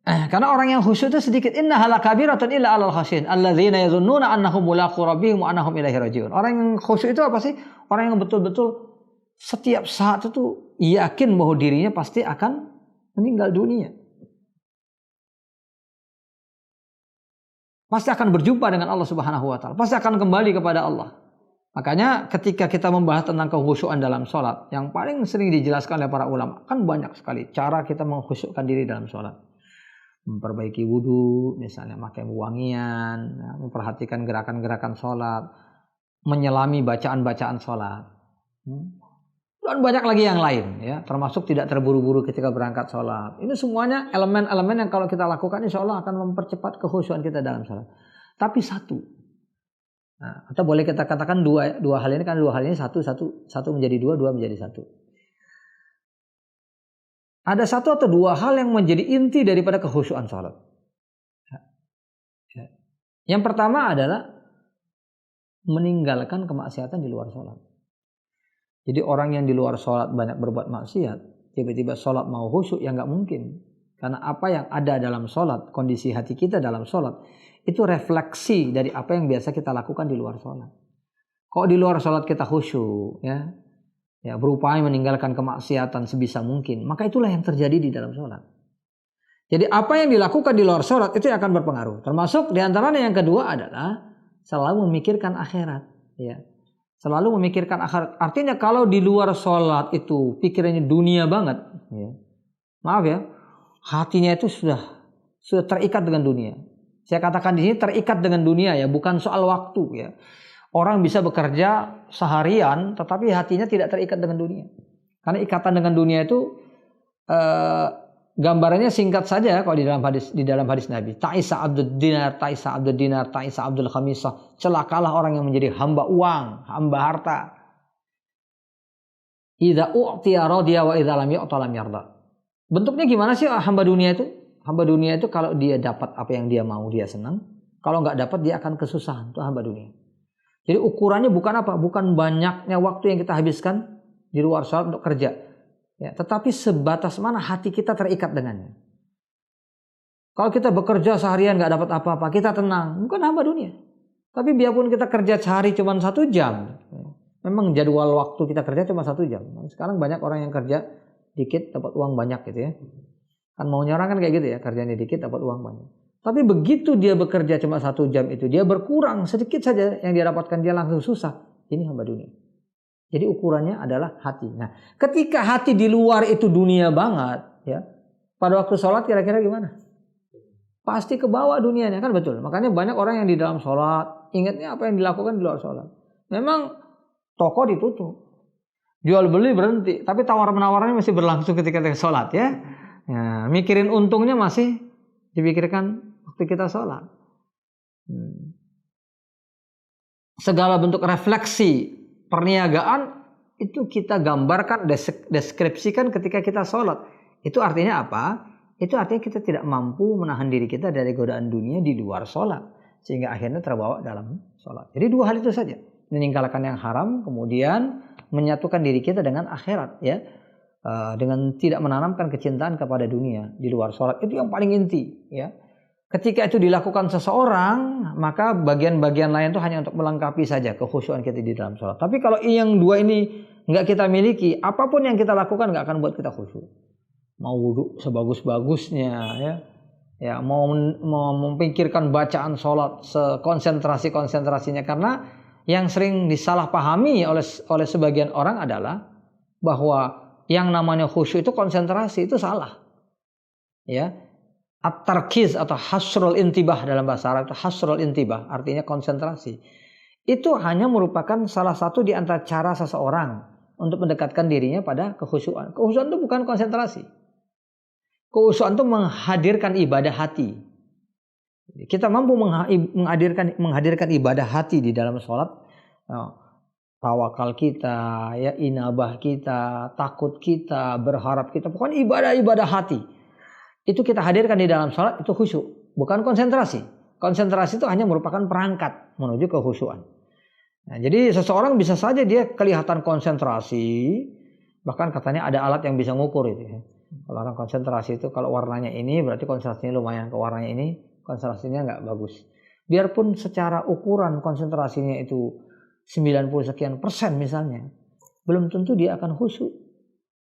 Karena orang yang khusyuk itu sedikit. Innaha lakabiratun illa 'alal khashiyin alladzina yadhunnuna annahum mulaqu rabbihim wa annahum ilaihi raji'un. Orang yang khusyuk itu apa sih? Orang yang betul-betul setiap saat itu yakin bahwa dirinya pasti akan meninggal dunia. Pasti akan berjumpa dengan Allah Subhanahu wa taala. Pasti akan kembali kepada Allah. Makanya ketika kita membahas tentang kekhusyukan dalam sholat, yang paling sering dijelaskan oleh para ulama, kan banyak sekali cara kita mengkhusyukkan diri dalam sholat. Memperbaiki wudhu, misalnya pakai wangian, memperhatikan gerakan-gerakan sholat, menyelami bacaan-bacaan sholat. Dan banyak lagi yang lain, ya, termasuk tidak terburu-buru ketika berangkat sholat. Ini semuanya elemen-elemen yang kalau kita lakukan, insya Allah akan mempercepat kekhusyukan kita dalam sholat. Tapi satu. Nah, atau boleh kita katakan dua hal ini, kan dua hal ini satu menjadi dua menjadi satu. Ada satu atau dua hal yang menjadi inti daripada kekhusyukan salat. Yang pertama adalah meninggalkan kemaksiatan di luar salat. Jadi orang yang di luar salat banyak berbuat maksiat, tiba-tiba salat mau khusyuk, ya nggak mungkin. Karena apa yang ada dalam salat, kondisi hati kita dalam salat, itu refleksi dari apa yang biasa kita lakukan di luar sholat. Kalau di luar sholat kita khusyuk, ya berupaya meninggalkan kemaksiatan sebisa mungkin, maka itulah yang terjadi di dalam sholat. Jadi apa yang dilakukan di luar sholat itu akan berpengaruh. Termasuk diantaranya yang kedua adalah selalu memikirkan akhirat. Ya. Selalu memikirkan akhirat. Artinya kalau di luar sholat itu pikirannya dunia banget, ya. Maaf ya, hatinya itu sudah terikat dengan dunia. Saya katakan di sini terikat dengan dunia, ya, bukan soal waktu, ya. Orang bisa bekerja seharian tetapi hatinya tidak terikat dengan dunia. Karena ikatan dengan dunia itu gambarannya singkat saja kalau di dalam hadis Nabi. Ta'isa abdud dinar, ta'isa abdud dinar, ta'isa abdul khamisah. Celakalah orang yang menjadi hamba uang, hamba harta. Idza u'tiya radiya wa idza lam yu'ta lam yarda. Bentuknya gimana sih hamba dunia itu? Hamba dunia itu kalau dia dapat apa yang dia mau, dia senang. Kalau nggak dapat, dia akan kesusahan. Itu hamba dunia. Jadi ukurannya bukan apa? Bukan banyaknya waktu yang kita habiskan di luar sholat untuk kerja. Ya, tetapi sebatas mana hati kita terikat dengannya. Kalau kita bekerja seharian nggak dapat apa-apa, kita tenang, bukan hamba dunia. Tapi biarpun kita kerja sehari cuma 1 jam, memang jadwal waktu kita kerja cuma 1 jam. Sekarang banyak orang yang kerja dikit dapat uang banyak gitu ya. Kan maunya orang kan kayak gitu ya, kerjanya dikit dapat uang banyak. Tapi begitu dia bekerja cuma 1 jam itu, dia berkurang sedikit saja yang dia dapatkan, dia langsung susah. Ini hamba dunia. Jadi ukurannya adalah hati. Nah, ketika hati di luar itu dunia banget, ya, pada waktu sholat kira-kira gimana? Pasti ke bawah dunianya, kan betul. Makanya banyak orang yang di dalam sholat, ingatnya apa yang dilakukan di luar sholat. Memang toko ditutup, jual beli berhenti, tapi tawar-menawarannya masih berlangsung ketika kita sholat ya. Nah, mikirin untungnya masih dipikirkan waktu kita sholat. Segala bentuk refleksi perniagaan itu kita gambarkan, deskripsikan ketika kita sholat. Itu artinya apa? Itu artinya kita tidak mampu menahan diri kita dari godaan dunia di luar sholat. Sehingga akhirnya terbawa dalam sholat. Jadi 2 hal itu saja. Meninggalkan yang haram, kemudian menyatukan diri kita dengan akhirat. Ya, dengan tidak menanamkan kecintaan kepada dunia di luar sholat. Itu yang paling inti. Ya. Ketika itu dilakukan seseorang, maka bagian-bagian lain itu hanya untuk melengkapi saja kekhusyuan kita di dalam sholat. Tapi kalau yang 2 ini nggak kita miliki, apapun yang kita lakukan nggak akan buat kita khusyuk. Mau wudhu sebagus-bagusnya, ya, mau memikirkan bacaan sholat sekonsentrasinya, karena yang sering disalahpahami oleh sebagian orang adalah bahwa yang namanya khusyuk itu konsentrasi, itu salah. Ya. At-tarkiz atau hasrul intibah dalam bahasa Arab itu hasrul intibah artinya konsentrasi. Itu hanya merupakan salah satu di antara cara seseorang untuk mendekatkan dirinya pada kekhusyuan. Kekhusyuan itu bukan konsentrasi. Kekhusyuan itu menghadirkan ibadah hati. Kita mampu menghadirkan ibadah hati di dalam sholat. Tawakal kita, ya, inabah kita, takut kita, berharap kita, pokoknya ibadah-ibadah hati. Itu kita hadirkan di dalam sholat, itu khusyuk, bukan konsentrasi. Konsentrasi itu hanya merupakan perangkat menuju kekhusyuan. Nah, jadi seseorang bisa saja dia kelihatan konsentrasi, bahkan katanya ada alat yang bisa ngukur itu. Ya. Kalau orang konsentrasi itu kalau warnanya ini berarti konsentrasinya lumayan, ke warnanya ini konsentrasinya nggak bagus. Biarpun secara ukuran konsentrasinya itu 90 sekian persen misalnya, belum tentu dia akan khusyuk.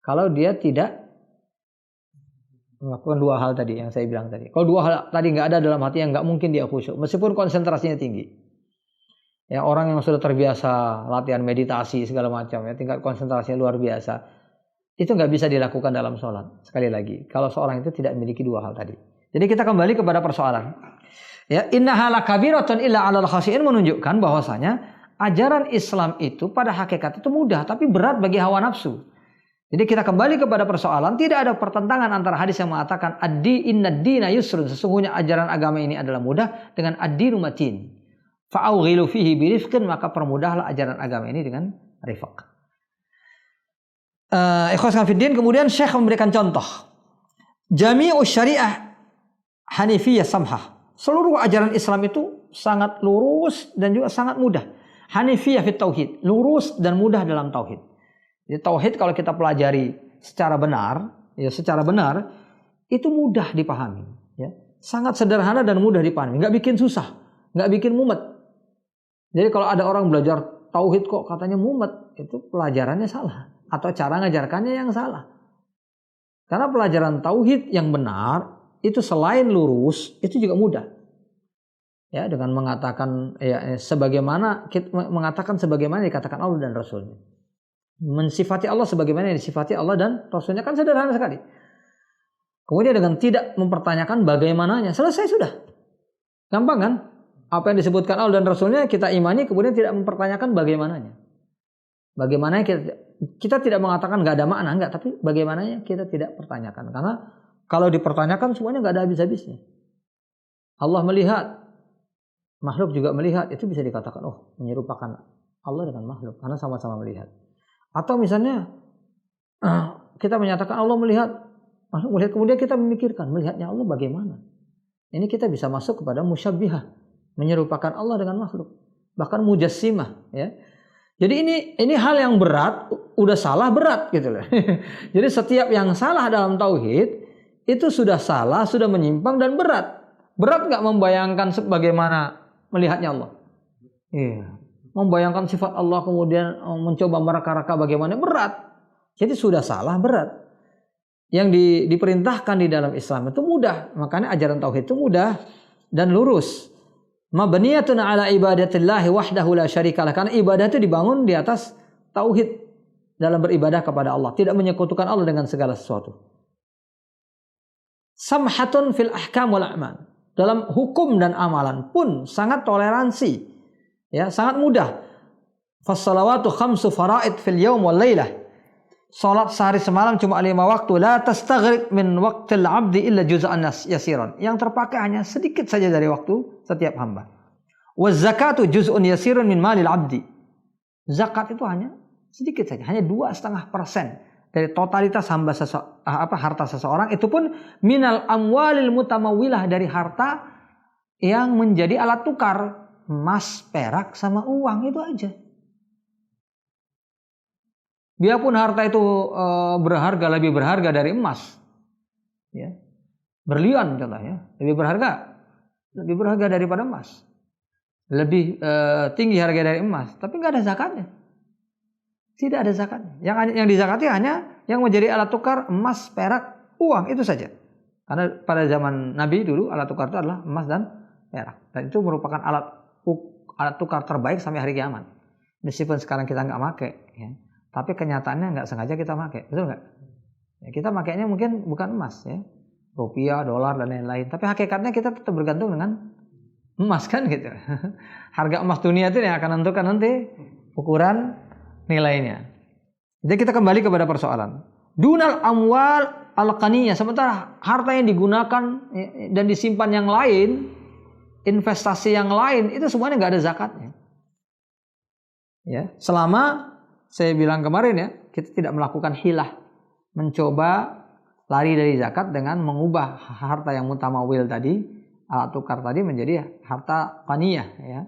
Kalau dia tidak melakukan 2 hal tadi yang saya bilang tadi. Kalau 2 hal tadi nggak ada dalam hati, yang nggak mungkin dia khusyuk, meskipun konsentrasinya tinggi. Ya, orang yang sudah terbiasa latihan meditasi segala macam, ya, tingkat konsentrasinya luar biasa, itu nggak bisa dilakukan dalam sholat. Sekali lagi, kalau seorang itu tidak memiliki 2 hal tadi. Jadi kita kembali kepada persoalan. Ya, innaha lakabiratun illa 'alal khashi'in menunjukkan bahwasanya ajaran Islam itu pada hakikat itu mudah, tapi berat bagi hawa nafsu. Jadi kita kembali kepada persoalan, tidak ada pertentangan antara hadis yang mengatakan innad dina yusrun, sesungguhnya ajaran agama ini adalah mudah, dengan ad-dinu matin. Fa'awghilu fihi birifqin, maka permudahlah ajaran agama ini dengan rifq. Ikhwas fillah, kemudian Syekh memberikan contoh. Jami'u syariah hanifiyah samhah. Seluruh ajaran Islam itu sangat lurus dan juga sangat mudah. Hanifiyah fit tauhid, lurus dan mudah dalam tauhid. Jadi tauhid kalau kita pelajari secara benar, ya secara benar, itu mudah dipahami. Ya. Sangat sederhana dan mudah dipahami. Nggak bikin susah, nggak bikin mumet. Jadi kalau ada orang belajar tauhid kok katanya mumet, itu pelajarannya salah. Atau cara ngajarkannya yang salah. Karena pelajaran tauhid yang benar, itu selain lurus, itu juga mudah. Ya, dengan mengatakan sebagaimana dikatakan Allah dan Rasulnya. Mensifati Allah sebagaimana yang disifati Allah dan Rasulnya, kan sederhana sekali. Kemudian dengan tidak mempertanyakan bagaimananya, selesai sudah. Gampang kan? Apa yang disebutkan Allah dan Rasulnya kita imani, kemudian tidak mempertanyakan bagaimananya. Bagaimana kita tidak mengatakan nggak ada makna, enggak, tapi bagaimananya kita tidak pertanyakan. Karena Kalau dipertanyakan semuanya nggak ada habis-habisnya. Allah melihat, makhluk juga melihat, itu bisa dikatakan menyerupakan Allah dengan makhluk karena sama-sama melihat. Atau misalnya kita menyatakan Allah melihat, makhluk melihat, kemudian kita memikirkan melihatnya Allah bagaimana. Ini kita bisa masuk kepada musyabbihah, menyerupakan Allah dengan makhluk, bahkan mujassimah, ya. Jadi ini hal yang berat, udah salah berat gitu loh. Jadi setiap yang salah dalam tauhid itu sudah salah, sudah menyimpang dan berat. Berat nggak membayangkan sebagaimana melihatnya Allah? Iya. Membayangkan sifat Allah kemudian mencoba meraka-raka bagaimana, berat. Jadi sudah salah, berat. Yang diperintahkan di dalam Islam itu mudah. Makanya ajaran tauhid itu mudah dan lurus. Mabniyatun ala ibadatillahi wahdahu la syarikalah. Karena ibadah itu dibangun di atas tauhid dalam beribadah kepada Allah, tidak menyekutukan Allah dengan segala sesuatu. Samhatun fil ahkam wal a'mal. Dalam hukum dan amalan pun sangat toleransi. Ya, sangat mudah. Fassalawatu khamsu faraid fil yaum wal lailah. Salat sehari semalam cuma 5 waktu. La tastaghriq min waqtil abdi illa juz'an yasiran. Yang terpakai hanya sedikit saja dari waktu setiap hamba. Wa zakatu juz'un yasirun min malil abdi. Zakat itu hanya sedikit saja, hanya 2,5% dari totalitas harta seseorang. Itu pun minal amwalil mutamawwilah, dari harta yang menjadi alat tukar, emas, perak sama uang, itu aja. Biarpun harta itu lebih berharga dari emas, ya, berlian contohnya, lebih berharga daripada emas, lebih tinggi harga dari emas, tapi nggak ada zakatnya, tidak ada zakatnya. Yang dizakati hanya yang menjadi alat tukar emas, perak, uang, itu saja. Karena pada zaman Nabi dulu alat tukar itu adalah emas dan perak, dan itu merupakan alat tukar terbaik sampai hari kiamat. Meskipun sekarang kita nggak pakai, ya. Tapi kenyataannya nggak sengaja kita pakai, betul nggak? Ya, kita makainya mungkin bukan emas, ya, rupiah, dolar dan lain-lain. Tapi hakikatnya kita tetap bergantung dengan emas, kan gitu. Harga emas dunia itu yang akan menentukan nanti ukuran nilainya. Jadi kita kembali kepada persoalan. Dunal amwal al-qaniyah, sementara harta yang digunakan dan disimpan yang lain, investasi yang lain, itu semuanya nggak ada zakatnya. Ya, selama saya bilang kemarin, ya, kita tidak melakukan hilah, mencoba lari dari zakat dengan mengubah harta yang mutamawil tadi, alat tukar tadi, menjadi harta qaniyah, ya.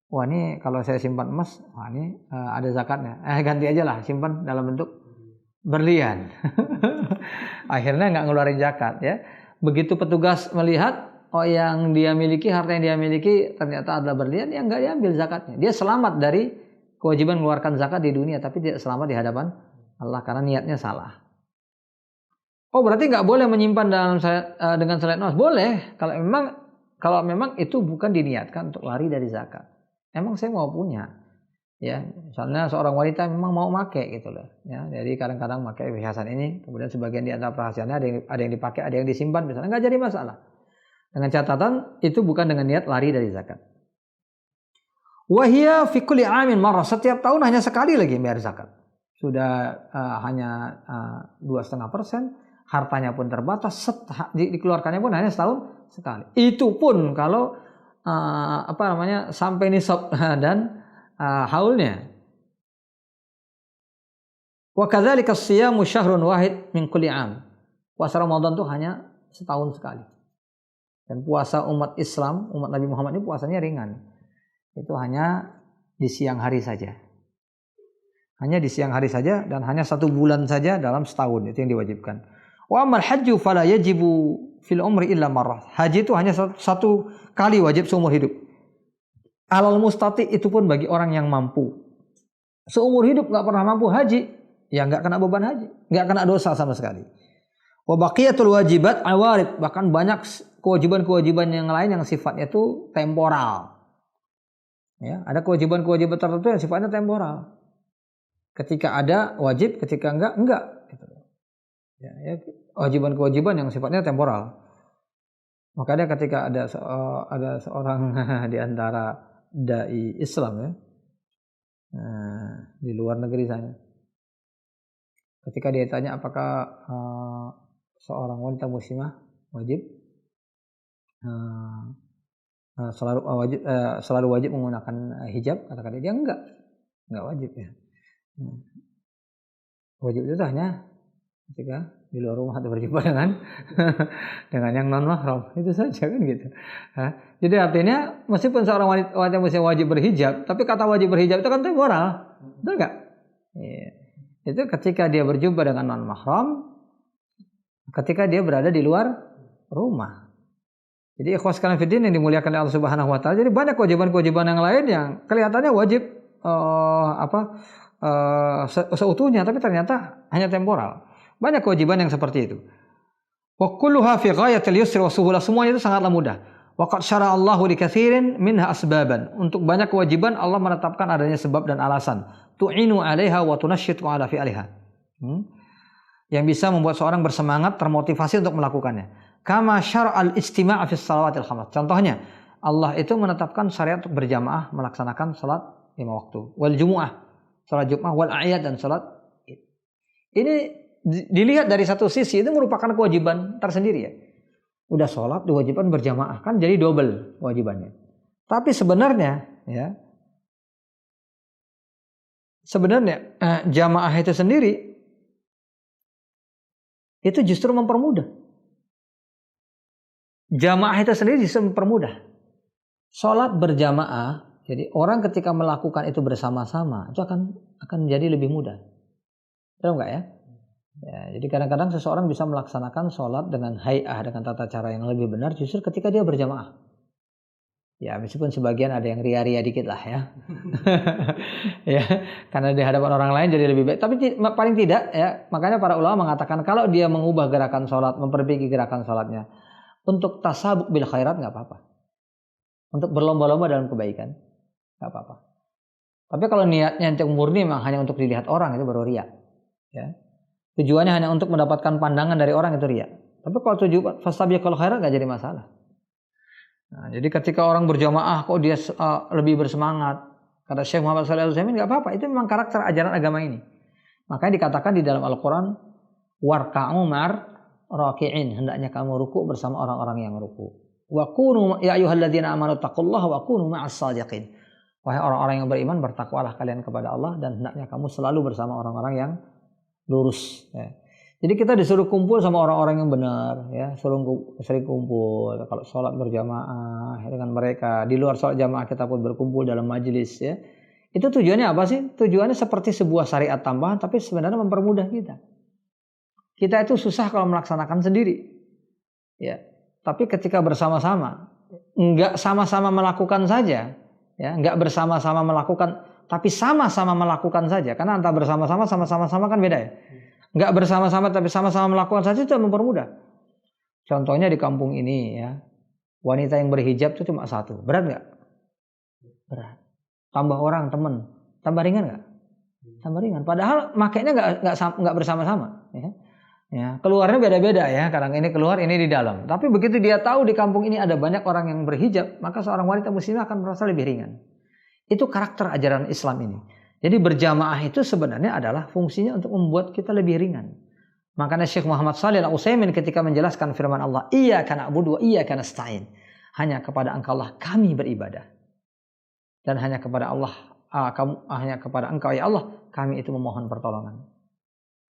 Wah, ini kalau saya simpan emas, wah ini ada zakatnya. Ganti aja lah, simpan dalam bentuk berlian. Akhirnya nggak ngeluarin zakat, ya. Begitu petugas melihat, yang dia miliki, harta yang dia miliki ternyata adalah berlian, ya nggak diambil zakatnya. Dia selamat dari kewajiban mengeluarkan zakat di dunia, tapi tidak selamat di hadapan Allah karena niatnya salah. Berarti nggak boleh menyimpan dengan selain emas? Boleh, kalau memang itu bukan diniatkan untuk lari dari zakat. Emang saya mau punya, ya. Misalnya seorang wanita memang mau pakai gitu loh, ya. Jadi kadang-kadang pakai perhiasan ini, kemudian sebagian di antara perhiasannya ada yang dipakai, ada yang disimpan, misalnya, nggak jadi masalah. Dengan catatan itu bukan dengan niat lari dari zakat. Wahia fi kulli amin marrah, setiap tahun hanya sekali lagi bayar zakat. Sudah hanya 2,5%, hartanya pun terbatas, dikeluarkannya pun hanya setahun sekali. Itu pun kalau sampai nisab dan haulnya. Wa kadzalika as-siyamu syahrun wahid min kulli am. Puasa Ramadan itu hanya setahun sekali. Dan puasa umat Islam, umat Nabi Muhammad ini puasanya ringan. Itu hanya di siang hari saja. Hanya di siang hari saja dan hanya 1 bulan saja dalam setahun, itu yang diwajibkan. Wa amal hajju fala yajibu fil umri illa marrah. Haji itu hanya satu kali wajib seumur hidup. Alal mustati, itu pun bagi orang yang mampu. Seumur hidup nggak pernah mampu haji, ya nggak kena beban haji, nggak kena dosa sama sekali. Wa baqiyatul wajibat awarid, bahkan banyak kewajiban-kewajiban yang lain yang sifatnya itu temporal. Ya, ada kewajiban-kewajiban tertentu yang sifatnya temporal. Ketika ada wajib, ketika enggak. Gitu. Ya, kewajiban-kewajiban yang sifatnya temporal. Makanya ketika ada seorang di antara dai Islam, ya, di luar negeri sana, ketika dia tanya apakah seorang wanita muslimah wajib selalu wajib menggunakan hijab? Kata-kata dia enggak wajib ya. Wajib itu hanya ketika di luar rumah atau berjumpa dengan yang non mahram, itu saja kan gitu. Jadi artinya meskipun seorang wanita muslim wajib berhijab, tapi kata wajib berhijab itu kan temporal, betul nggak? Ya. Itu ketika dia berjumpa dengan non mahram, ketika dia berada di luar rumah. Jadi ikhwas sekalian fiddin yang dimuliakan oleh Allah Subhanahu Wa Taala. Jadi banyak kewajiban-kewajiban yang lain yang kelihatannya wajib seutuhnya, tapi ternyata hanya temporal. Banyak kewajiban yang seperti itu. Wa kulluha fi ghayatil yusri wa suhulah, semuanya itu sangatlah mudah. Wa qad syara'a Allahu li katsirin minha asbaban. Untuk banyak kewajiban Allah menetapkan adanya sebab dan alasan. Tu'inu 'alaiha wa tunashitu 'ala fi'liha. Yang bisa membuat seorang bersemangat, termotivasi untuk melakukannya. Kama syara'al istima' fi shalawatil khams. Contohnya, Allah itu menetapkan syariat untuk berjamaah melaksanakan salat 5 waktu. Wal jumu'ah, salat Jumat, wal a'yad, dan salat Id. Ini dilihat dari satu sisi itu merupakan kewajiban tersendiri ya. Udah sholat, diwajibkan berjamaah, kan jadi double kewajibannya. Tapi sebenarnya ya, jamaah itu sendiri itu justru mempermudah. Jamaah itu sendiri justru mempermudah. Sholat berjamaah, jadi orang ketika melakukan itu bersama-sama itu akan menjadi lebih mudah. Tahu nggak ya? Ya, jadi kadang-kadang seseorang bisa melaksanakan sholat dengan hay'ah, dengan tata cara yang lebih benar justru ketika dia berjamaah. Ya, meskipun sebagian ada yang ria-ria dikit lah ya. Ya, karena di hadapan orang lain jadi lebih baik. Tapi paling tidak ya, makanya para ulama mengatakan kalau dia mengubah gerakan sholat, memperbaiki gerakan sholatnya untuk tasabuk bil khairat nggak apa-apa. Untuk berlomba-lomba dalam kebaikan nggak apa-apa. Tapi kalau niatnya untuk murni memang hanya untuk dilihat orang, itu baru ria. Ya. Tujuannya hanya untuk mendapatkan pandangan dari orang, itu riya. Tapi kalau tujuan fastabiqul khairat enggak jadi masalah. Nah, jadi ketika orang berjamaah kok dia lebih bersemangat, kata Syekh Muhammad Shalih Al-Utsaimin, enggak apa-apa, itu memang karakter ajaran agama ini. Makanya dikatakan di dalam Al-Qur'an warka'u ma'ar raki'in, hendaknya kamu ruku bersama orang-orang yang ruku. Wa kunu ya ayyuhalladzina amanu taqullaha wa kunu ma'as shadiqin. Wahai orang-orang yang beriman, bertakwalah kalian kepada Allah dan hendaknya kamu selalu bersama orang-orang yang lurus ya. Jadi kita disuruh kumpul sama orang-orang yang benar ya, sering kumpul kalau sholat berjamaah ya, dengan mereka. Di luar sholat jamaah kita pun berkumpul dalam majelis ya. Itu tujuannya apa sih? Tujuannya seperti sebuah syariat tambahan, tapi sebenarnya mempermudah kita. Kita itu susah kalau melaksanakan sendiri ya. Tapi ketika bersama-sama, enggak sama-sama melakukan saja ya, enggak bersama-sama melakukan, tapi sama-sama melakukan saja. Karena antara bersama-sama, sama-sama kan beda ya. Enggak bersama-sama tapi sama-sama melakukan saja itu mempermudah. Contohnya di kampung ini ya, wanita yang berhijab itu cuma satu. Berat nggak? Berat. Tambah orang teman, tambah ringan nggak? Tambah ringan. Padahal makainya nggak bersama-sama. Ya, keluarnya beda-beda ya. Kadang ini keluar, ini di dalam. Tapi begitu dia tahu di kampung ini ada banyak orang yang berhijab, maka seorang wanita muslimah akan merasa lebih ringan. Itu karakter ajaran Islam ini. Jadi berjamaah itu sebenarnya adalah fungsinya untuk membuat kita lebih ringan. Makanya Syekh Muhammad Shalih Al-Utsaimin ketika menjelaskan firman Allah, iyyaka na'budu wa iyyaka nasta'in. Hanya kepada Engkau lah kami beribadah. Dan hanya kepada Engkau ya Allah kami itu memohon pertolongan.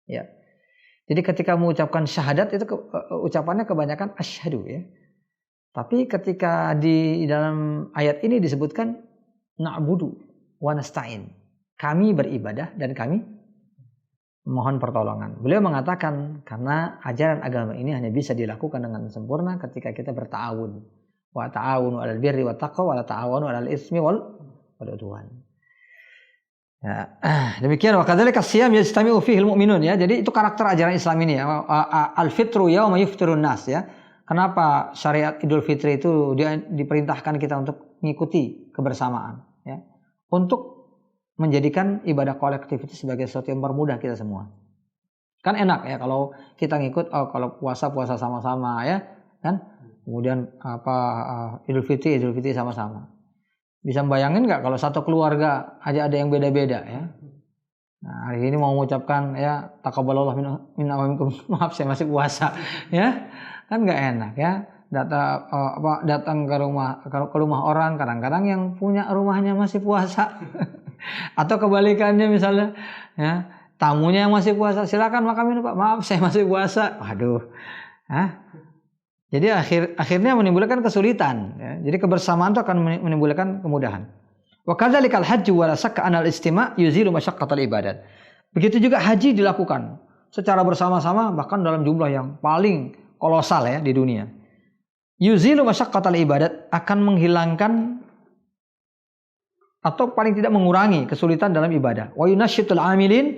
Ya. Jadi ketika mengucapkan syahadat itu ucapannya kebanyakan asyhadu ya. Tapi ketika di dalam ayat ini disebutkan na'budu wa nasta'in. Kami beribadah dan kami mohon pertolongan. Beliau mengatakan karena ajaran agama ini hanya bisa dilakukan dengan sempurna ketika kita berta'awun. Wa ta'awunu 'alal birri wat taqwa wa la ta'awunu 'alal itsmi wal 'udwan. Ya, demikian wa kadzalika siyam yajtami'u fihi al-mu'minun ya. Jadi itu karakter ajaran Islam ini ya. Al-fitru yauma yuftirun nas ya. Kenapa syariat Idul Fitri itu diperintahkan kita untuk mengikuti kebersamaan ya. Untuk menjadikan ibadah kolektif itu sebagai sesuatu yang mempermudah kita semua. Kan enak ya kalau kita ngikut kalau puasa sama-sama ya, kan? Kemudian Idul Fitri sama-sama. Bisa bayangin nggak kalau satu keluarga aja ada yang beda-beda ya? Nah, hari ini mau mengucapkan ya taqabbalallahu minna wa minkum, maaf saya masih puasa, ya kan nggak enak ya. Datang ke rumah orang, kadang-kadang yang punya rumahnya masih puasa, atau kebalikannya misalnya, ya tamunya yang masih puasa, silakan makan minum Pak, maaf saya masih puasa, waduh, jadi akhirnya menimbulkan kesulitan. Ya. Jadi kebersamaan itu akan menimbulkan kemudahan. Wa kadzalikal hajju wa la syakka anal istima' yuzilu masyaqqatal ibadat. Begitu juga haji dilakukan secara bersama-sama bahkan dalam jumlah yang paling kolosal ya di dunia. Yuzilu masyaqqatal ibadat, akan menghilangkan atau paling tidak mengurangi kesulitan dalam ibadah. Wa yunasyitul amilin,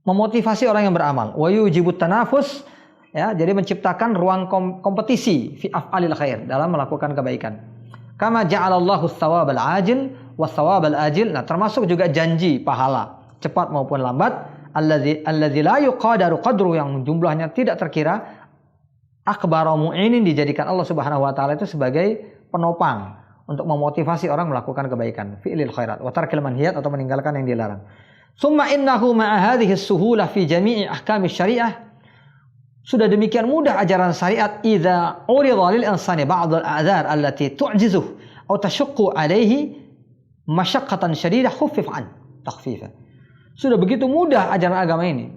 memotivasi orang yang beramal. Wa yujibut tanafus, ya, jadi menciptakan ruang kompetisi fi af'alil khair, dalam melakukan kebaikan. Kama ja'alallahu tsawabal ajil wa tsawabal ajil. Nah, termasuk juga janji pahala cepat maupun lambat, alladzi la yuqadaru qadru, yang jumlahnya tidak terkira. Akhbara mu'inin, dijadikan Allah Subhanahu wa taala itu sebagai penopang untuk memotivasi orang melakukan kebaikan, fi'lil khairat wa tarkil manhiyat, atau meninggalkan yang dilarang. Summa innahu ma'a hadhihi as-suhulah fi jami'i ahkami syariah. Sudah demikian mudah ajaran syariat, idza urida lil insani ba'd al-a'dzar allati tu'jizuh aw tashuqqu alayhi masyaqqatan syadidah khuffif an takhfifan. Sudah begitu mudah ajaran agama ini.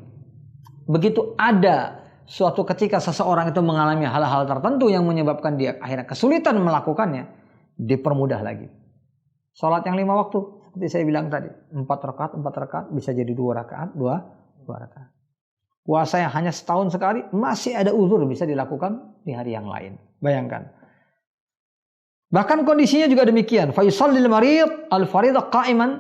Begitu ada suatu ketika seseorang itu mengalami hal-hal tertentu yang menyebabkan dia akhirnya kesulitan melakukannya, dipermudah lagi. Salat yang 5 waktu seperti saya bilang tadi, 4 rakaat bisa jadi 2 rakaat, 2 rakaat. Puasa yang hanya setahun sekali masih ada uzur, bisa dilakukan di hari yang lain. Bayangkan. Bahkan kondisinya juga demikian. Fa yusallil marid al-fariḍah qa'iman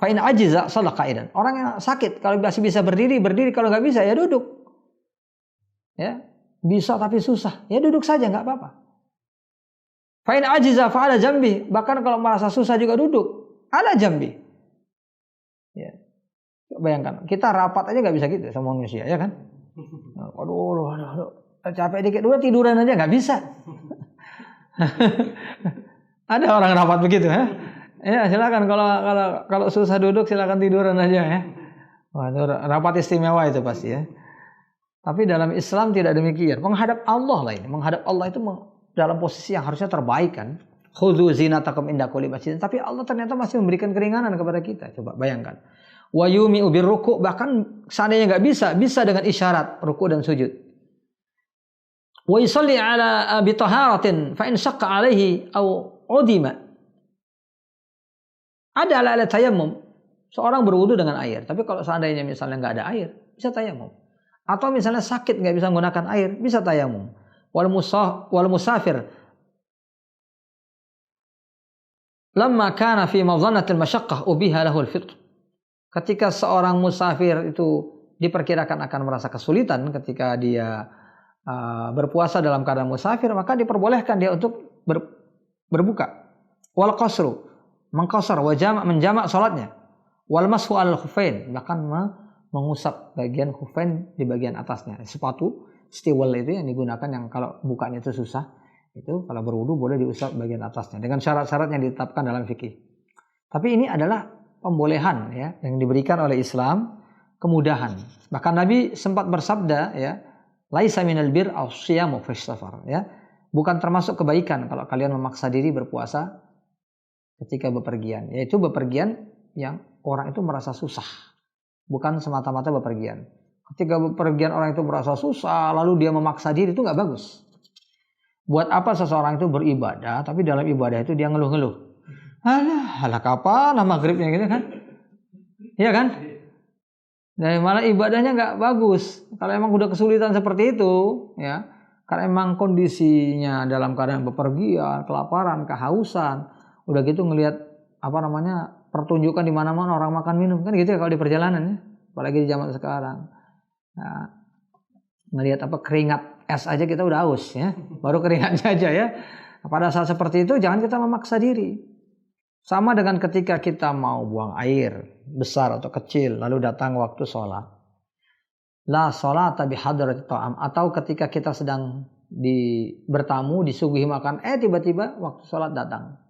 fa in ajiza shalla qa'idan. Orang yang sakit kalau masih bisa berdiri, kalau nggak bisa ya duduk. Ya, bisa tapi susah, ya duduk saja nggak apa-apa. Fa in ajiza fa ala jambi. Bahkan kalau merasa susah juga duduk, ala jambi. Ya. Bayangkan, kita rapat aja nggak bisa gitu sama manusia, ya kan? Aduh, capek dikit dulu tiduran aja nggak bisa. Ada orang rapat begitu, ya? Ya silakan, kalau susah duduk silakan tiduran aja ya. Wah, itu rapat istimewa itu pasti ya. Tapi dalam Islam tidak demikian. Menghadap Allah lah ini. Menghadap Allah itu dalam posisi yang harusnya terbaik kan. Khudzu zinatakum inda kulli masjid. Tapi Allah ternyata masih memberikan keringanan kepada kita. Coba bayangkan. Wa yumi'u birruku', bahkan seandainya nggak bisa dengan isyarat ruku' dan sujud. Wa yusalli ala bitaharatin fa in syaqqa alaihi aw udima. Ada ala tayammum. Seorang berwudu dengan air, tapi kalau seandainya misalnya nggak ada air, bisa tayammum. Atau misalnya sakit nggak bisa menggunakan air, bisa tayammum. Wal musafir lamma kana fi madhanatil masyaqqah ubiha lahul fitr. Ketika seorang musafir itu diperkirakan akan merasa kesulitan ketika dia berpuasa dalam keadaan musafir, maka diperbolehkan dia untuk berbuka. Wal qasru, mengqasar, wa menjamak salatnya. Wal mashu al khuffain, bahkan mengusap bagian khuffain di bagian atasnya. Sepatu stiwal itu yang digunakan, yang kalau bukanya itu susah, itu kalau berwudu boleh diusap bagian atasnya dengan syarat-syarat yang ditetapkan dalam fikih. Tapi ini adalah pembolehan ya yang diberikan oleh Islam, kemudahan. Bahkan Nabi sempat bersabda ya, laisa minal bir as-siyamu fi safar ya. Bukan termasuk kebaikan kalau kalian memaksa diri berpuasa ketika bepergian, yaitu bepergian yang orang itu merasa susah. Bukan semata-mata bepergian. Ketika bepergian orang itu merasa susah lalu dia memaksa diri, itu enggak bagus. Buat apa seseorang itu beribadah tapi dalam ibadah itu dia ngeluh-ngeluh? Alah kapan maghribnya gitu kan? Iya kan? Dan malah ibadahnya nggak bagus. Kalau emang udah kesulitan seperti itu, ya, karena emang kondisinya dalam keadaan bepergian, kelaparan, kehausan, udah gitu ngelihat pertunjukan di mana-mana orang makan minum kan gitu ya kalau di perjalanan ya, apalagi di zaman sekarang. Nah, ngelihat keringat es aja kita udah haus ya, baru keringatnya aja ya. Pada saat seperti itu jangan kita memaksa diri. Sama dengan ketika kita mau buang air besar atau kecil lalu datang waktu sholat. La sholata bihadratit ta'am, atau ketika kita sedang bertamu disuguhi makan, tiba-tiba waktu sholat datang.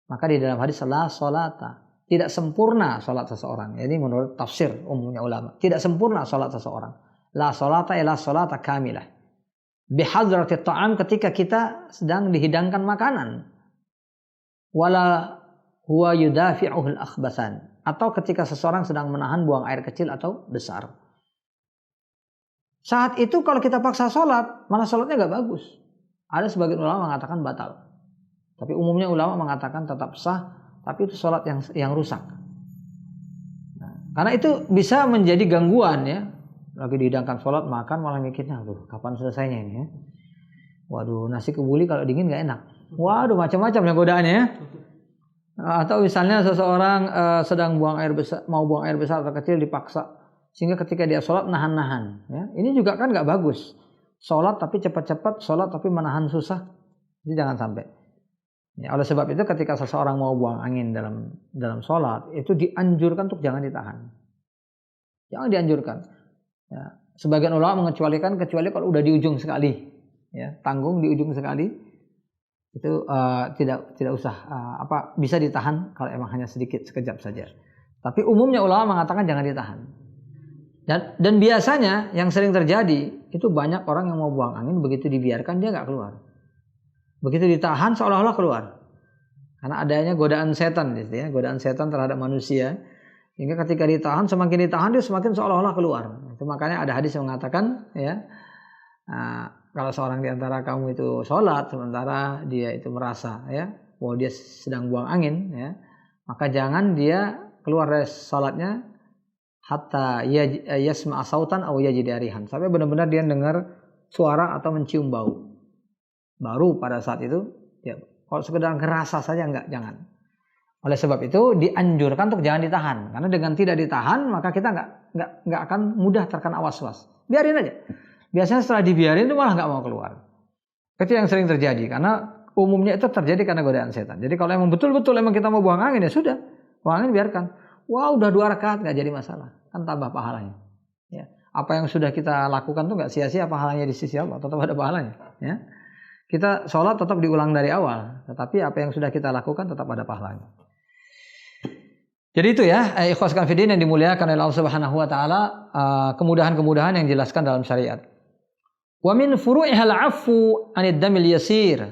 Maka di dalam hadis la sholata tidak sempurna sholat seseorang. Ini menurut tafsir umumnya ulama. Tidak sempurna sholat seseorang. La sholata illa sholata kamilah. Bihadratit ta'am, ketika kita sedang dihidangkan makanan. Wala huwa yudafi'uhul akhbasan. Atau ketika seseorang sedang menahan buang air kecil atau besar. Saat itu kalau kita paksa sholat, malah sholatnya gak bagus. Ada sebagian ulama mengatakan batal. Tapi umumnya ulama mengatakan tetap sah, tapi itu sholat yang rusak. Nah, karena itu bisa menjadi gangguan ya. Lagi dihidangkan sholat, makan malah mikirnya, aduh kapan selesainya ini ya. Waduh, nasi kebuli kalau dingin gak enak. Waduh, macam-macam ya godaannya ya. Atau misalnya seseorang sedang buang air besar, mau buang air besar atau kecil dipaksa, sehingga ketika dia sholat nahan-nahan. Ya. Ini juga kan nggak bagus. Sholat tapi cepat-cepat, sholat tapi menahan susah. Jadi jangan sampai. Ya, oleh sebab itu ketika seseorang mau buang angin dalam sholat, itu dianjurkan untuk jangan ditahan. Jangan dianjurkan. Ya. Sebagian ulama mengecualikan kecuali kalau udah di ujung sekali, ya, tanggung di ujung sekali. Itu tidak usah bisa ditahan kalau emang hanya sedikit sekejap saja. Tapi umumnya ulama mengatakan jangan ditahan. Dan biasanya yang sering terjadi itu banyak orang yang mau buang angin, begitu dibiarkan dia nggak keluar. Begitu ditahan seolah-olah keluar. Karena adanya godaan setan gitu ya, godaan setan terhadap manusia. Hingga ketika ditahan, semakin ditahan dia semakin seolah-olah keluar. Itu makanya ada hadis yang mengatakan ya, kalau seorang di antara kamu itu sholat sementara dia itu merasa ya bahwa dia sedang buang angin ya, maka jangan dia keluar dari sholatnya hatta yasma'a sautan aw yajida rihan, sampai benar-benar dia dengar suara atau mencium bau. Baru pada saat itu ya, kalau sekedar ngerasa saja jangan. Oleh sebab itu dianjurkan untuk jangan ditahan, karena dengan tidak ditahan maka kita nggak akan mudah terkena was-was. Biarin aja. Biasanya setelah dibiarin itu malah nggak mau keluar. Itu yang sering terjadi karena umumnya itu terjadi karena godaan setan. Jadi kalau emang betul-betul emang kita mau buang angin ya sudah, buang angin biarkan. Wah udah 2 rakaat nggak jadi masalah, kan tambah pahalanya. Ya. Apa yang sudah kita lakukan tuh nggak sia-sia pahalanya di sisi Allah, tetap ada pahalanya. Ya. Kita sholat tetap diulang dari awal, tetapi apa yang sudah kita lakukan tetap ada pahalanya. Jadi itu ya, ikhwaskan fiddin yang dimuliakan oleh Allah Subhanahu wa taala, kemudahan-kemudahan yang dijelaskan dalam syariat. Wa min furu'ihal 'afwu 'anid damil yasir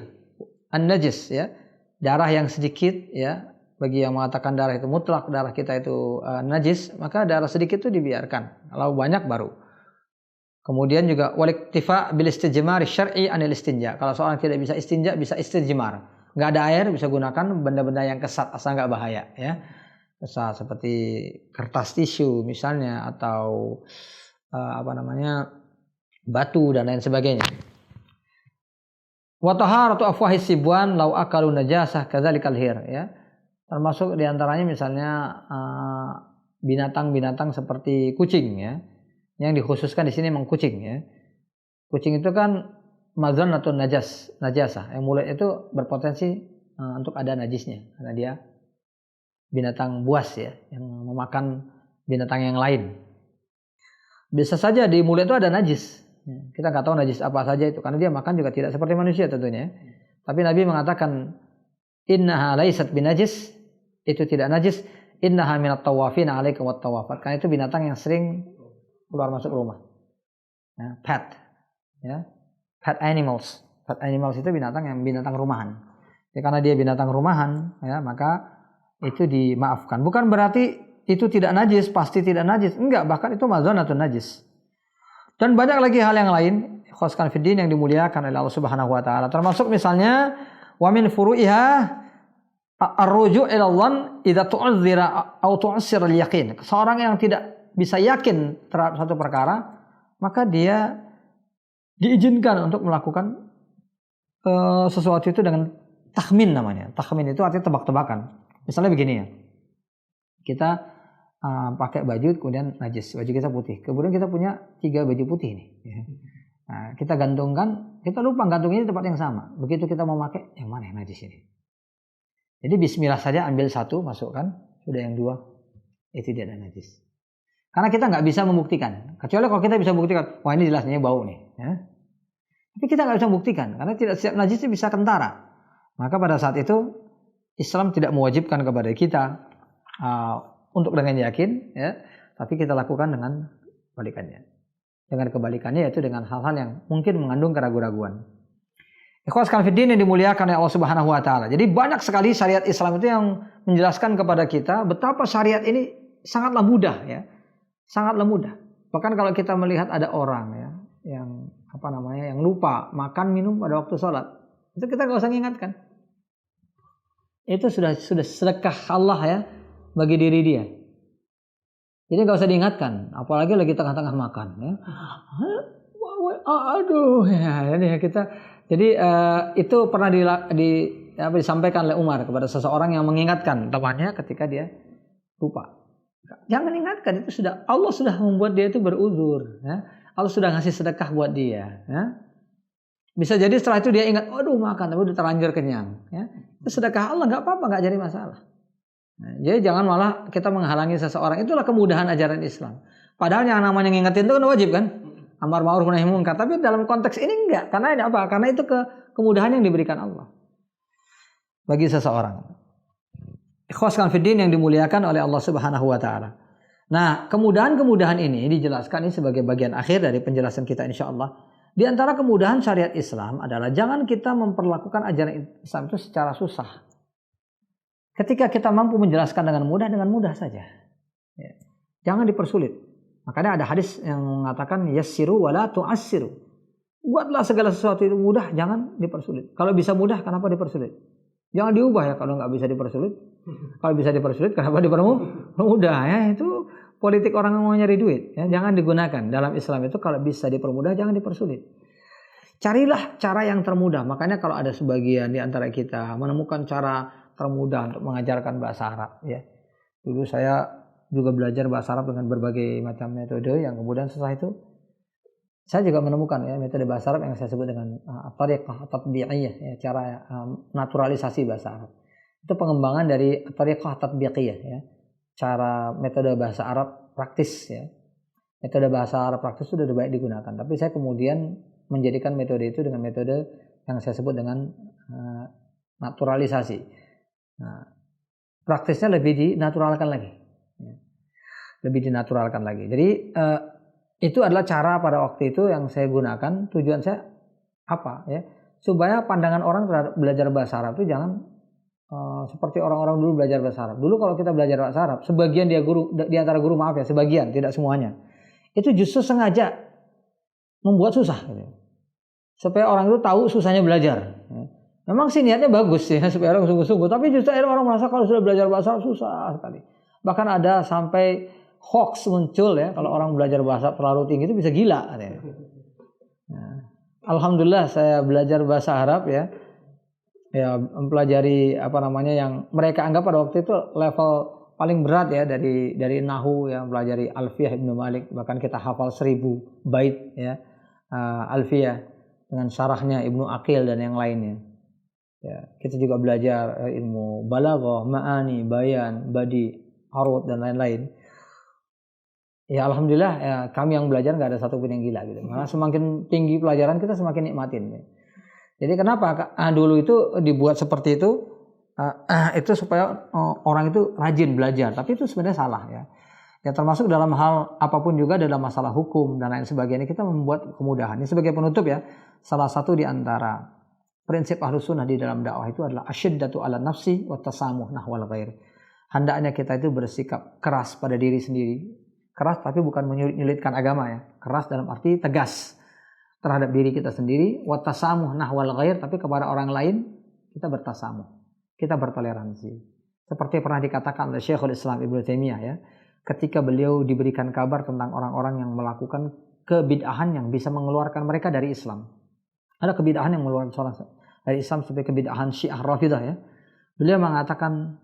an-najis ya. Darah yang sedikit ya, bagi yang mengatakan darah itu mutlak, darah kita itu najis, maka darah sedikit itu dibiarkan. Kalau banyak baru. Kemudian juga waliktifa bil istijmar syar'i 'anil istinja. Kalau seorang tidak bisa istinja, bisa istijmar. Enggak ada air, bisa gunakan benda-benda yang kesat asal enggak bahaya ya. Kesat seperti kertas tisu misalnya atau batu dan lain sebagainya. Wa taharatu afwahis sibwan law akalu najasah kadzalikal hir ya. Termasuk diantaranya misalnya binatang-binatang seperti kucing ya. Yang dikhususkan di sini memang kucing ya. Kucing itu kan mazan atau najasah. Yang mulut itu berpotensi untuk ada najisnya karena dia binatang buas ya yang memakan binatang yang lain. Bisa saja di mulut itu ada najis. Kita nggak tahu najis apa saja itu karena dia makan juga tidak seperti manusia tentunya. Tapi Nabi mengatakan innaha laysat binajis, itu tidak najis, innaha minat tawafin 'alaikum wat tawafat. Karena itu binatang yang sering keluar masuk rumah. Ya, pet animals. Pet animals itu binatang rumahan. Ya, karena dia binatang rumahan ya, maka itu dimaafkan. Bukan berarti itu tidak najis, pasti tidak najis. Enggak, bahkan itu mazanatun najis. Dan banyak lagi hal yang lain, ikhwaskan fiddin yang dimuliakan oleh Allah Subhanahu wa taala. Termasuk misalnya wa min furu'iha ar-ruju' ila dhann idza tu'azzira aw tu'assir al-yaqin. Seorang yang tidak bisa yakin terhadap satu perkara, maka dia diizinkan untuk melakukan sesuatu itu dengan takhmin namanya. Takhmin itu artinya tebak-tebakan. Misalnya begini ya. Kita pakai baju kemudian najis, baju kita putih. Kemudian kita punya 3 baju putih nih. Nah, kita gantungkan, kita lupa gantungnya di tempat yang sama. Begitu kita mau pakai, yang mana yang najis ini? Jadi bismillah saja ambil 1, masukkan, sudah yang 2, itu tidak ada najis. Karena kita nggak bisa membuktikan. Kecuali kalau kita bisa membuktikan, wah ini jelasnya bau nih. Ya. Tapi kita nggak bisa membuktikan, karena tidak setiap najis itu bisa kentara. Maka pada saat itu Islam tidak mewajibkan kepada kita untuk dengan yakin, ya, tapi kita lakukan dengan kebalikannya. Dengan kebalikannya yaitu dengan hal-hal yang mungkin mengandung keraguan-raguan. Ikhwas fillah yang dimuliakan oleh Allah Subhanahu wa taala. Jadi banyak sekali syariat Islam itu yang menjelaskan kepada kita betapa syariat ini sangatlah mudah, ya. Sangatlah mudah. Bahkan kalau kita melihat ada orang, ya, yang yang lupa makan minum pada waktu sholat, itu kita nggak usah mengingatkan. Itu sudah sedekah Allah, ya, bagi diri dia. Jadi nggak usah diingatkan, apalagi lagi tengah-tengah makan, ya. Aduh, ya, ini kita. Jadi itu pernah disampaikan oleh Umar kepada seseorang yang mengingatkan temannya ketika dia lupa. Jangan ingatkan, itu Allah sudah membuat dia itu beruzur, ya. Allah sudah ngasih sedekah buat dia, ya. Bisa jadi setelah itu dia ingat, aduh makan, tapi udah terlanjur kenyang, ya. Itu sedekah Allah, nggak apa-apa, nggak jadi masalah. Nah, jadi jangan malah kita menghalangi seseorang. Itulah kemudahan ajaran Islam. Padahal yang namanya ngingetin itu kan wajib, kan? Amar ma'ruf nahi munkar. Tapi dalam konteks ini enggak. Karena ini apa? Karena itu kemudahan yang diberikan Allah bagi seseorang. Ikhwaskan fiddin yang dimuliakan oleh Allah Subhanahu wa taala. Nah, kemudahan-kemudahan ini dijelaskan ini sebagai bagian akhir dari penjelasan kita insyaallah. Di antara kemudahan syariat Islam adalah jangan kita memperlakukan ajaran Islam itu secara susah. Ketika kita mampu menjelaskan dengan mudah saja. Ya. Jangan dipersulit. Makanya ada hadis yang mengatakan yassiru wala tu'assiru. Buatlah segala sesuatu itu mudah, jangan dipersulit. Kalau bisa mudah, kenapa dipersulit? Jangan diubah, ya, kalau nggak bisa dipersulit. Kalau bisa dipersulit, kenapa dipermudah? Ya, itu politik orang yang mau nyari duit. Ya, jangan digunakan. Dalam Islam itu kalau bisa dipermudah, jangan dipersulit. Carilah cara yang termudah. Makanya kalau ada sebagian di antara kita menemukan cara termudah untuk mengajarkan bahasa Arab, ya. Dulu saya juga belajar bahasa Arab dengan berbagai macam metode yang kemudian setelah itu saya juga menemukan, ya, metode bahasa Arab yang saya sebut dengan tariqah tatbi'iyah, ya, cara naturalisasi bahasa Arab. Itu pengembangan dari tariqah tatbiqiyah, ya. Cara metode bahasa Arab praktis, ya. Metode bahasa Arab praktis sudah banyak digunakan, tapi saya kemudian menjadikan metode itu dengan metode yang saya sebut dengan naturalisasi. Nah, praktisnya lebih dinaturalkan lagi, ya. Lebih dinaturalkan lagi. Jadi itu adalah cara pada waktu itu yang saya gunakan. Tujuan saya apa, ya? Supaya pandangan orang terhadap belajar bahasa Arab itu jangan seperti orang-orang dulu belajar bahasa Arab. Dulu kalau kita belajar bahasa Arab, sebagian di antara guru, maaf ya, sebagian, tidak semuanya, itu justru sengaja membuat susah, gitu, supaya orang itu tahu susahnya belajar. Memang sih niatnya bagus, ya, supaya orang sungguh-sungguh. Tapi justru orang merasa kalau sudah belajar bahasa Arab susah sekali. Bahkan ada sampai hoax muncul, ya, kalau orang belajar bahasa terlalu tinggi itu bisa gila. Nah, alhamdulillah saya belajar bahasa Arab, ya, mempelajari yang mereka anggap pada waktu itu level paling berat, ya, dari nahwu, yang pelajari Alfiyah Ibnu Malik, bahkan kita hafal 1000 bait, ya, Alfiyah dengan syarahnya Ibnu Aqil dan yang lainnya. Ya, kita juga belajar ilmu balaghah, ma'ani, bayan, badi, arud dan lain-lain. Ya alhamdulillah, ya, kami yang belajar nggak ada satupun yang gila, gitu. Karena semakin tinggi pelajaran kita semakin nikmatin. Ya. Jadi kenapa dulu itu dibuat seperti itu supaya orang itu rajin belajar. Tapi itu sebenarnya salah, ya. Ya termasuk dalam hal apapun juga dalam masalah hukum dan lain sebagainya kita membuat kemudahan. Ini sebagai penutup, ya, salah satu di antara prinsip Ahlus Sunnah di dalam dakwah itu adalah asyiddatu 'ala nafsi wa tasamuh nahwal ghair. Hendaknya kita itu bersikap keras pada diri sendiri. Keras tapi bukan menyulitkan agama, ya. Keras dalam arti tegas terhadap diri kita sendiri, wa tasamuh nahwal ghair, tapi kepada orang lain kita bertasamuh. Kita bertoleransi. Seperti pernah dikatakan oleh Syekhul Islam Ibnu Taimiyah, ya, ketika beliau diberikan kabar tentang orang-orang yang melakukan kebid'ahan yang bisa mengeluarkan mereka dari Islam. Ada kebid'ahan yang mengeluarkan seorang dari Islam seperti kebid'ahan Syiah Rafidah, ya. Beliau mengatakan,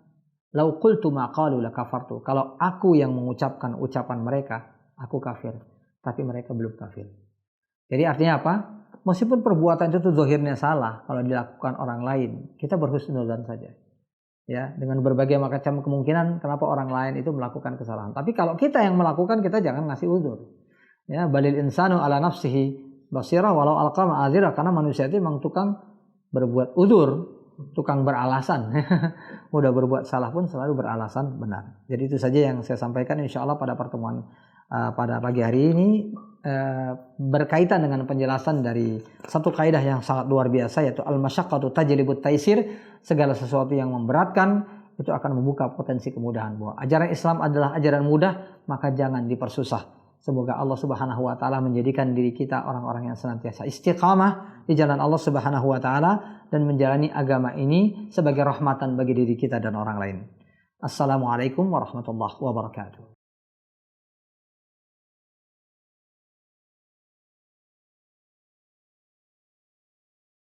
"Lau qultu ma qalu la kafartu." Kalau aku yang mengucapkan ucapan mereka, aku kafir. Tapi mereka belum kafir. Jadi artinya apa? Meskipun perbuatan itu zahirnya salah, kalau dilakukan orang lain, kita berhusnudzan saja. Ya, dengan berbagai macam kemungkinan kenapa orang lain itu melakukan kesalahan. Tapi kalau kita yang melakukan, kita jangan ngasih uzur. Ya, balil insanu ala nafsihi basirah walau alqa ma'azirah, karena manusia itu memang tukang berbuat uzur, tukang beralasan. Mudah berbuat salah pun selalu beralasan benar. Jadi itu saja yang saya sampaikan, insya Allah pada pertemuan pada pagi hari ini berkaitan dengan penjelasan dari satu kaidah yang sangat luar biasa, yaitu al-masyaqqatu tajlibut taisir. Segala sesuatu yang memberatkan itu akan membuka potensi kemudahan. Bahwa ajaran Islam adalah ajaran mudah, maka jangan dipersusah. Semoga Allah Subhanahu wa taala menjadikan diri kita orang-orang yang senantiasa istiqamah di jalan Allah Subhanahu wa taala dan menjalani agama ini sebagai rahmatan bagi diri kita dan orang lain. Assalamualaikum warahmatullahi wabarakatuh.